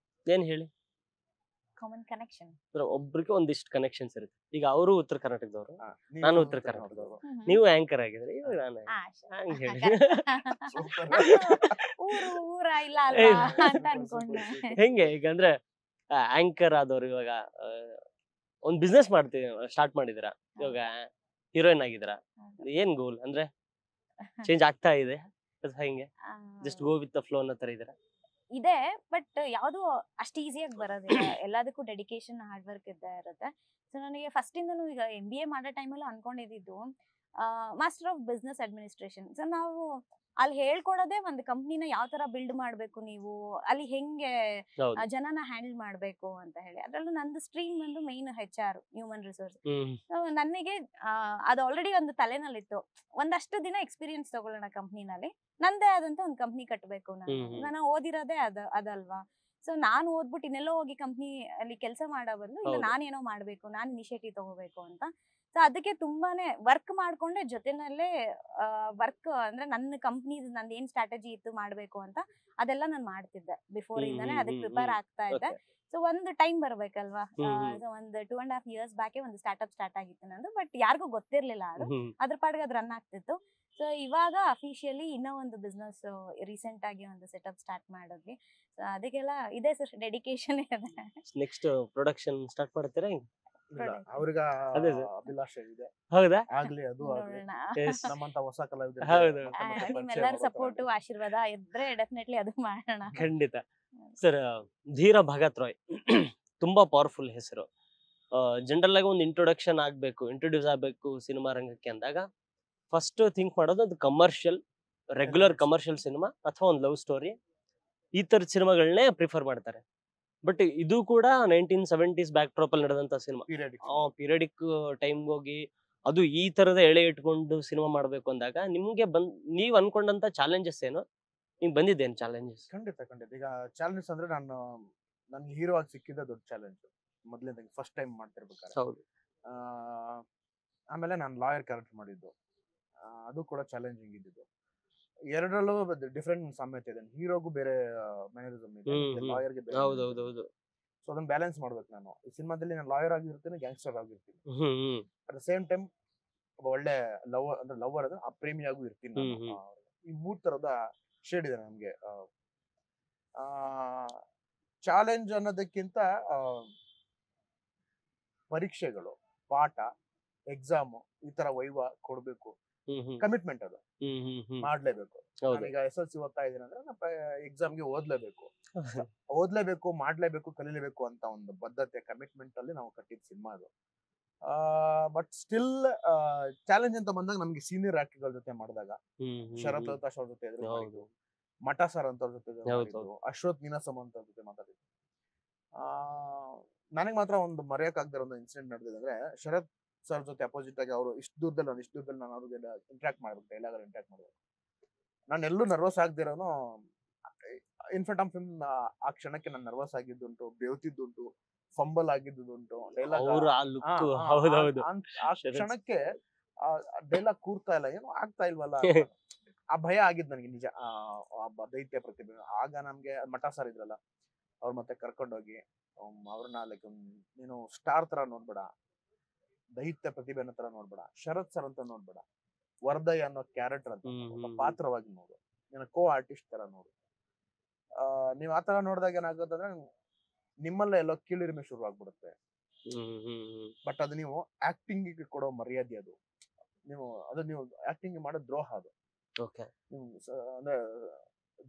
ಏನ್ ಹೇಳಿ? ಕಾಮನ್ ಕನೆಕ್ಷನ್ ಒಬ್ರಿಗೆ ಒಂದಿಷ್ಟು ಕನೆಕ್ಷನ್ಸ್ ಇರುತ್ತೆ. ಈಗ ಅವರು ಉತ್ತರ ಕರ್ನಾಟಕದವರು, ನಾನು ಉತ್ತರ ಕರ್ನಾಟಕದವರು, ನೀವು ಆಂಕರ್ ಆಗಿದ್ರೆ, ಇವಾಗ ನಾನು ಹಂಗ ಹೇಳಿ ಊರ ಇಲ್ಲ ಅಲ್ವಾ ಅಂತ ಅನ್ಕೊಂಡೆ. ಹೆಂಗೆ ಈಗ ಅಂದ್ರೆ ಆಂಕರ್ ಆದವ್ರು ಇವಾಗ ಒಂದ್ ಬಿಸ್ನೆಸ್ ಸ್ಟಾರ್ಟ್ ಮಾಡಿದಿರಾ, ಇವಾಗ ಹೀರೋಯಿನ್ ಆಗಿದ್ದೀರಾ, ಏನ್ ಗೋಲ್ ಅಂದ್ರೆ ಚೇಂಜ್ ಆಗ್ತಾ ಇದೆ ಹೆಂಗೆ? Just go with the flow ಅನ್ನೋ ತರ ಇದೀರಾ? ಇದೆ, ಬಟ್ ಯಾವ್ದು ಅಷ್ಟು ಈಸಿಯಾಗಿ ಬರೋದಿಲ್ಲ. ಎಲ್ಲದಕ್ಕೂ ಡೆಡಿಕೇಶನ್, ಹಾರ್ಡ್ ವರ್ಕ್ ಇದ್ದೇ ಇರುತ್ತೆ. ಸೊ ನನಗೆ ಫಸ್ಟ್ ಇಂದನೂ ಈಗ MBA ಮಾಡೋ ಟೈಮಲ್ಲೂ ಅನ್ಕೊಂಡಿದ್ದು master of business administration. So ನಾವು ಅಲ್ಲಿ ಹೇಳ್ಕೊಡೋದೇ ಒಂದು ಕಂಪ್ನಿನ ಯಾವ ತರ ಬಿಲ್ಡ್ ಮಾಡ್ಬೇಕು, ನೀವು ಅಲ್ಲಿ ಹೆಂಗೆ ಜನನ ಹ್ಯಾಂಡಲ್ ಮಾಡ್ಬೇಕು ಅಂತ ಹೇಳಿ. ಅದ್ರಲ್ಲೂ ನಂದು ಸ್ಟ್ರೀಮ್ ಒಂದು ಮೈನ್ HR, ಹ್ಯೂಮನ್ ರಿಸೋರ್ಸ್. ನನಗೆ ಅದು ಆಲ್ರೆಡಿ ಒಂದು ತಲೆನಲ್ಲಿತ್ತು, ಒಂದಷ್ಟು ದಿನ ಎಕ್ಸ್ಪೀರಿಯನ್ಸ್ ತಗೊಳ್ಳೋಣ ಕಂಪ್ನಿನಲ್ಲಿ, ನಂದೇ ಆದಂತ ಒಂದು ಕಂಪ್ನಿ ಕಟ್ಟಬೇಕು. ನಾನು ಓದಿರೋದೇ ಅದಲ್ವಾ. ಸೊ ನಾನು ಓದ್ಬಿಟ್ಟು ಇನ್ನೆಲ್ಲೋ ಹೋಗಿ ಕಂಪ್ನಿ ಅಲ್ಲಿ ಕೆಲಸ ಮಾಡೋ ಬದಲು ಇಲ್ಲ ನಾನೇನೋ ಮಾಡ್ಬೇಕು, ನಾನು ಇನಿಷಿಯೇಟಿವ್ ತಗೋಬೇಕು ಅಂತ. ಸೊ ಅದಕ್ಕೆ ತುಂಬಾನೇ ವರ್ಕ್ ಮಾಡ್ಕೊಂಡೆ ಜೊತೆನಲ್ಲೇ ವರ್ಕ್ ಅಂದ್ರೆ ನನ್ನ ಕಂಪ್ನಿ ನಂದು ಏನ್ ಸ್ಟ್ರಾಟಜಿ ಇತ್ತು ಮಾಡ್ಬೇಕು ಅಂತ ಅದೆಲ್ಲ ನಾನು ಮಾಡ್ತಿದ್ದೆ ಬಿಫೋರ್ ಇಂದಾನೆ ಅದಕ್ಕೆ ಪ್ರಿಪೇರ್ ಆಗ್ತಾ ಇದ್ದೆ. ಸೊ ಒಂದು ಟೈಮ್ ಬರ್ಬೇಕಲ್ವಾ, ಸೊ ಒಂದು 2.5 years ಬ್ಯಾಕೆ ಒಂದು ಸ್ಟಾರ್ಟ್ಅಪ್ ಸ್ಟಾರ್ಟ್ ಆಗಿತ್ತು ನಂದು, ಬಟ್ ಯಾರಿಗೂ ಗೊತ್ತಿರ್ಲಿಲ್ಲ ಅದು, ಅದ್ರ ಪಾಡಿಗೆ ಅದು ರನ್ ಆಗ್ತಿತ್ತು. ಸೊ ಇವಾಗ ಅಫಿಷಿಯಲಿ ಇನ್ನೂ ಒಂದು ಬಿಸ್ನೆಸ್ ರೀಸೆಂಟ್ ಆಗಿ ಒಂದು ಸೆಟಪ್ ಸ್ಟಾರ್ಟ್ ಮಾಡಿದ್ವಿ. ಸೊ ಅದಕ್ಕೆಲ್ಲ ಇದೆ ಸರ್, ಡೆಡಿಕೇಶನ್ ಇದೆ. ನೆಕ್ಸ್ಟ್ ಪ್ರೊಡಕ್ಷನ್ ಸ್ಟಾರ್ಟ್ ಮಾಡ್ತೀರಾ? ಅವ್ರಿಗ ಅಭಿಲಾಷೆ ಇದೆ, ಹೌದಾ? ಆಗ್ಲಿ ಅದು ಆಗ್ಲಿ. ನಮ್ಮಂತ ಹೊಸ ಕಲಾವಿದರು ನಿಮ್ಮೆಲ್ಲರ ಸಪೋರ್ಟ್ ಆಶೀರ್ವಾದ ಇದ್ರೆ ಡೆಫಿನೆಟ್ಲಿ ಅದು ಮಾಡೋಣ. ಖಂಡಿತ ಸರ್. ಧೀರ ಭಗತ್ ರಾಯ್ ತುಂಬಾ ಪವರ್ಫುಲ್ ಹೆಸರು. ಜನರಲ್ ಆಗಿ ಒಂದು ಇಂಟ್ರೊಡ್ಯೂಸ್ ಆಗ್ಬೇಕು ಸಿನಿಮಾ ರಂಗಕ್ಕೆ ಅಂದಾಗ ಫಸ್ಟ್ ಥಿಂಕ್ ಮಾಡೋದು ಅದು ಕಮರ್ಷಿಯಲ್, ರೆಗ್ಯುಲರ್ ಕಮರ್ಷಿಯಲ್ ಸಿನಿಮಾ ಅಥವಾ ಒಂದು ಲವ್ ಸ್ಟೋರಿ, ಈ ತರದ ಸಿನಿಮಾಗಳನ್ನೇ ಪ್ರಿಫರ್ ಮಾಡ್ತಾರೆ. ಬಟ್ ಇದು ಕೂಡ 1970s ಬ್ಯಾಕ್ ಡ್ರಾಪ್ ಅಲ್ಲಿ ನಡೆದಂತ ಸಿನಿಮಾ. ಪೀರಿಯಡಿಕ್ ಟೈಮ್ ಹೋಗಿ ಅದು ಈ ತರದ ಎಳೆ ಇಟ್ಕೊಂಡು ಸಿನಿಮಾ ಮಾಡ್ಬೇಕು ಅಂದಾಗ ನಿಮ್ಗೆ ನೀವ್ ಅನ್ಕೊಂಡಂತ ಚಾಲೆಂಜಸ್ ಏನು, ನಿಮ್ಗೆ ಬಂದಿದ್ದೇನು ಚಾಲೆಂಜಸ್? ಖಂಡಿತ. ಈಗ ಚಾಲೆಂಜಸ್ ಅಂದ್ರೆ ನನ್ಗೆ ಹೀರೋ ಆಗಿ ಸಿಕ್ಕಿದ ದೊಡ್ಡ ಚಾಲೆಂಜ್ ಮೊದ್ಲಿಂದ, ಫಸ್ಟ್ ಟೈಮ್ ಮಾಡ್ತಿರ್ಬೇಕಾದ್ರೆ. ಹೌದು. ಆಮೇಲೆ ನಾನು ಲಾಯರ್ ಕ್ಯಾರೆಕ್ಟರ್ ಮಾಡಿದ್ದು, ಅದು ಕೂಡ ಚಾಲೆಂಜಿಂಗ್ ಇದ್ದಿದ್ದು. ಎರಡರಲ್ಲೂ ಡಿಫ್ರೆಂಟ್ ಸಾಮ್ಯತೆ ಇದೆ. ಹೀರೋಗೂ ಬೇರೆ ಮ್ಯಾನರಿಸಮ್ ಇದೆ, ಲಾಯರ್ಗೆ ಬೇರೆ. ಹೌದೌದು. ಸೊ ಅದನ್ನ ಬ್ಯಾಲೆನ್ಸ್ ಮಾಡ್ಬೇಕು ನಾನು. ಈ ಸಿನಿಮಾದಲ್ಲಿ ನಾನು ಲಾಯರ್ ಆಗಿರ್ತೀನಿ, ಗ್ಯಾಂಗ್ಸ್ಟರ್ ಆಗಿರ್ತೀನಿ. ಅಟ್ ದ ಸೇಮ್ ಟೈಮ್ ಒಬ್ಬ ಒಳ್ಳೆ ಲವರ್ ಅಂದ್ರೆ ಆ ಪ್ರೇಮಿಯಾಗೂ ಇರ್ತೀನಿ. ಈ 3 ತರದ ಶೇಡ್ ಇದೆ ನಮ್ಗೆ. ಚಾಲೆಂಜ್ ಅನ್ನೋದಕ್ಕಿಂತ ಪರೀಕ್ಷೆಗಳು, ಪಾಠ, ಎಕ್ಸಾಮ್, ಈ ತರ ವೈವಾ ಕೊಡ್ಬೇಕು, ಕಮಿಟ್ಮೆಂಟ್ ಅದು ಮಾಡ್ಲೇಬೇಕು. ನಾನೀಗ SSLC ಓದ್ತಾ ಇದೀನಿ ಅಂದ್ರೆ ಎಕ್ಸಾಮ್ಗೆ ಓದ್ಲೇಬೇಕು, ಮಾಡ್ಲೇಬೇಕು, ಕಲೀಲೇಬೇಕು ಅಂತ ಒಂದು ಬದ್ಧತೆ, ಕಮಿಟ್ಮೆಂಟ್ ಅಲ್ಲಿ ನಾವು ಕಟ್ಟಿದ ಸಿನಿಮಾ ಅದು. ಬಟ್ ಸ್ಟಿಲ್ ಚಾಲೆಂಜ್ ಅಂತ ಬಂದಾಗ ನಮ್ಗೆ ಸೀನಿಯರ್ ಆಕ್ಟರ್ಗಳ ಜೊತೆ ಮಾಡಿದಾಗ, ಶರತ್ ಲತಾಶ್ ಅವ್ರ ಜೊತೆ ಮಾಡಿದ್ದು, ಮಠ ಸರ್ ಅಂತ ಅವ್ರ ಜೊತೆ ಮಾಡಿದ್ದು, ಅಶ್ವಥ್ ನೀನಾಸಮ್ ಅಂತ ಅವ್ರ ಜೊತೆ ಮಾತಾಡಿದ್ದು. ನನಗೆ ಮಾತ್ರ ಒಂದು ಮರೆಯಕ್ಕಾಗದಿರೋ ಒಂದು ಇನ್ಸಿಡೆಂಟ್ ನಡೆದಿದೆ. ಅಂದ್ರೆ ಶರತ್ ಸರ್ ಜೊತೆ ಅಪೋಸಿಟ್ ಆಗಿ ಅವರು ಇಷ್ಟು ದೂರದಲ್ಲಿ ನಾನು ಅವ್ರಿಗೆಲ್ಲ ಇಂಟ್ರಾಕ್ಟ್ ಮಾಡ್ಬೇಕು, ಡೈಲಾಗ್ ಇಂಟ್ರಾಕ್ಟ್ ಮಾಡ್ಬೇಕು. ನಾನು ಎಲ್ಲೂ ನರ್ವಸ್ ಆಗದಿರೋನು ಇನ್ಫ್ರಂಟ್ ಆಫ್ ಫಿಲ್ಮ್ ಆ ಕ್ಷಣಕ್ಕೆ ನಾನು ನರ್ವಸ್ ಆಗಿದ್ದುಂಟು, ಬೆವತಿದ್ದುಂಟು, ಫಂಬಲ್ ಆಗಿದ್ದುಂಟು. ಡೈಲಾಗ್ ಆ ಕ್ಷಣಕ್ಕೆ ಡೈಲಾಗ್ ಕೂರ್ತಾ ಇಲ್ಲ, ಏನೋ ಆಗ್ತಾ ಇಲ್ವಲ್ಲ, ಆ ಭಯ ಆಗಿದ್ ನನಗೆ ನಿಜ. ದೈತ್ಯ ಪ್ರತಿಭೆ ಆಗ ನಮ್ಗೆ ಮಠ ಸರ್ ಇದ್ರಲ್ಲ, ಅವ್ರ ಮತ್ತೆ ಕರ್ಕೊಂಡೋಗಿ ಅವ್ರನ್ನ ಲೈಕ್ ನೀನು ಸ್ಟಾರ್ ತರ ನೋಡ್ಬೇಡ, ದೈತ್ಯ ಪ್ರತಿಭೆ ಅನ್ನೋ ತರ ನೋಡ್ಬೇಡ, ಶರತ್ ಸರ್ ಅಂತ ನೋಡ್ಬೇಡ, ವರದಯ್ಯ ಅನ್ನೋ ಕ್ಯಾರೆಕ್ಟರ್ ಅಂತ ಪಾತ್ರವಾಗಿ ನೋಡು, ನೀನು ಕೋ ಆರ್ಟಿಸ್ಟ್ ತರ ನೋಡು. ನೀವ್ ಆತರ ನೋಡಿದಾಗ ಏನಾಗುತ್ತಂದ್ರೆ ನಿಮ್ಮಲ್ಲ ಎಲ್ಲೋ ಕೀಳಿರಿಮೆ ಶುರು ಆಗ್ಬಿಡುತ್ತೆ. ಬಟ್ ಅದು ನೀವು ಆಕ್ಟಿಂಗ್ ಕೊಡೋ ಮರ್ಯಾದೆ, ಅದು ನೀವು ಆಕ್ಟಿಂಗ್ ಮಾಡೋ ದ್ರೋಹ ಅದು. ನೀವು ಅಂದ್ರೆ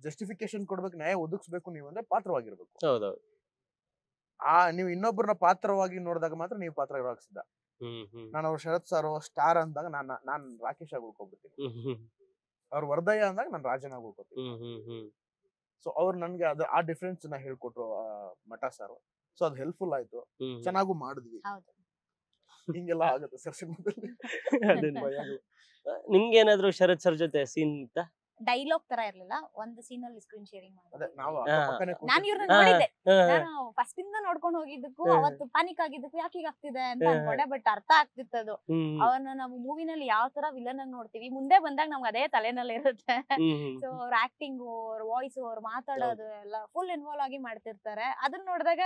ಜಸ್ಟಿಫಿಕೇಶನ್ ಕೊಡ್ಬೇಕು, ನ್ಯಾಯ ಒದಗಿಸ್ಬೇಕು ನೀವು ಅಂದ್ರೆ ಪಾತ್ರವಾಗಿರ್ಬೇಕು. ನೀವು ಇನ್ನೊಬ್ಬರನ್ನ ಪಾತ್ರವಾಗಿ ನೋಡಿದಾಗ ಮಾತ್ರ ನೀವು ಪಾತ್ರ ಇರೋಕ್ ಸಿದ್ಧ. ನಾನು ಅವ್ರು ಶರತ್ ಸರ್ ಸ್ಟಾರ್ ಅಂದಾಗ ನಾನ್ ರಾಕೇಶ್ ಆಗಿ ಉಳ್ಕೊಬಿಡ್ತೀನಿ, ಅವ್ರು ವರದಯ್ಯ ಅಂದಾಗ ನಾನು ರಾಜನಾಗಿ ಉಳ್ಕೊತೀನಿ. ಸೊ ಅವ್ರು ನನ್ಗೆ ಆ ಡಿಫ್ರೆನ್ಸ್ ನ ಹೇಳ್ಕೊಟ್ರು ಮಠ ಸರ್. ಸೊ ಅದು ಹೆಲ್ಪ್ಫುಲ್ ಆಯ್ತು, ಚೆನ್ನಾಗೂ ಮಾಡಿದ್ವಿ. ಹಿಂಗೆಲ್ಲ ಆಗುತ್ತೆ ಸರ್ ಸಿನಿಮಾದಲ್ಲಿ. ನಿಮ್ಗೆ ಏನಾದ್ರು ಶರತ್ ಸರ್ ಜೊತೆ ಸೀನ್ ಇತ್ತ? ಡೈಲಾಗ್ ತರ ಇರ್ಲಿಲ್ಲ, ಒಂದು ಸೀನ್ ಅಲ್ಲಿ ಸ್ಕ್ರೀನ್ ಶೇರಿಂಗ್ ಮಾಡಿದ್ವಿ. ನಾನು ಇವ್ರನ್ನ ನೋಡಿದ್ದೆ, ನಾನು ಫಸ್ಟ್ ಇಂದ ನೋಡ್ಕೊಂಡು ಹೋಗಿದ್ದಕ್ಕೂ ಅವತ್ತು ಪಾನಿಕ್ ಆಗಿದ್ದಕ್ಕೂ ಯಾಕೆ ಈಗ ಆಗ್ತಿದೆ ಅಂತ ಅನ್ಕೊಂಡೆ. ಬಟ್ ಅರ್ಥ ಆಗ್ತಿತ್ತು ಅದು. ಅವನ್ನ ನಾವು ಮೂವಿನಲ್ಲಿ ಯಾವ ತರ ವಿಲನ್ ಆಗಿ ನೋಡ್ತೀವಿ, ಮುಂದೆ ಬಂದಾಗ ನಮ್ಗೆ ಅದೇ ತಲೆನಲ್ಲಿ ಇರುತ್ತೆ. ಸೊ ಅವ್ರ ಆಕ್ಟಿಂಗ್, ಅವ್ರ ವಾಯ್ಸ್, ಅವ್ರ ಮಾತಾಡೋದು ಎಲ್ಲ ಫುಲ್ ಇನ್ವಾಲ್ವ್ ಆಗಿ ಮಾಡ್ತಿರ್ತಾರೆ. ಅದನ್ನ ನೋಡಿದಾಗ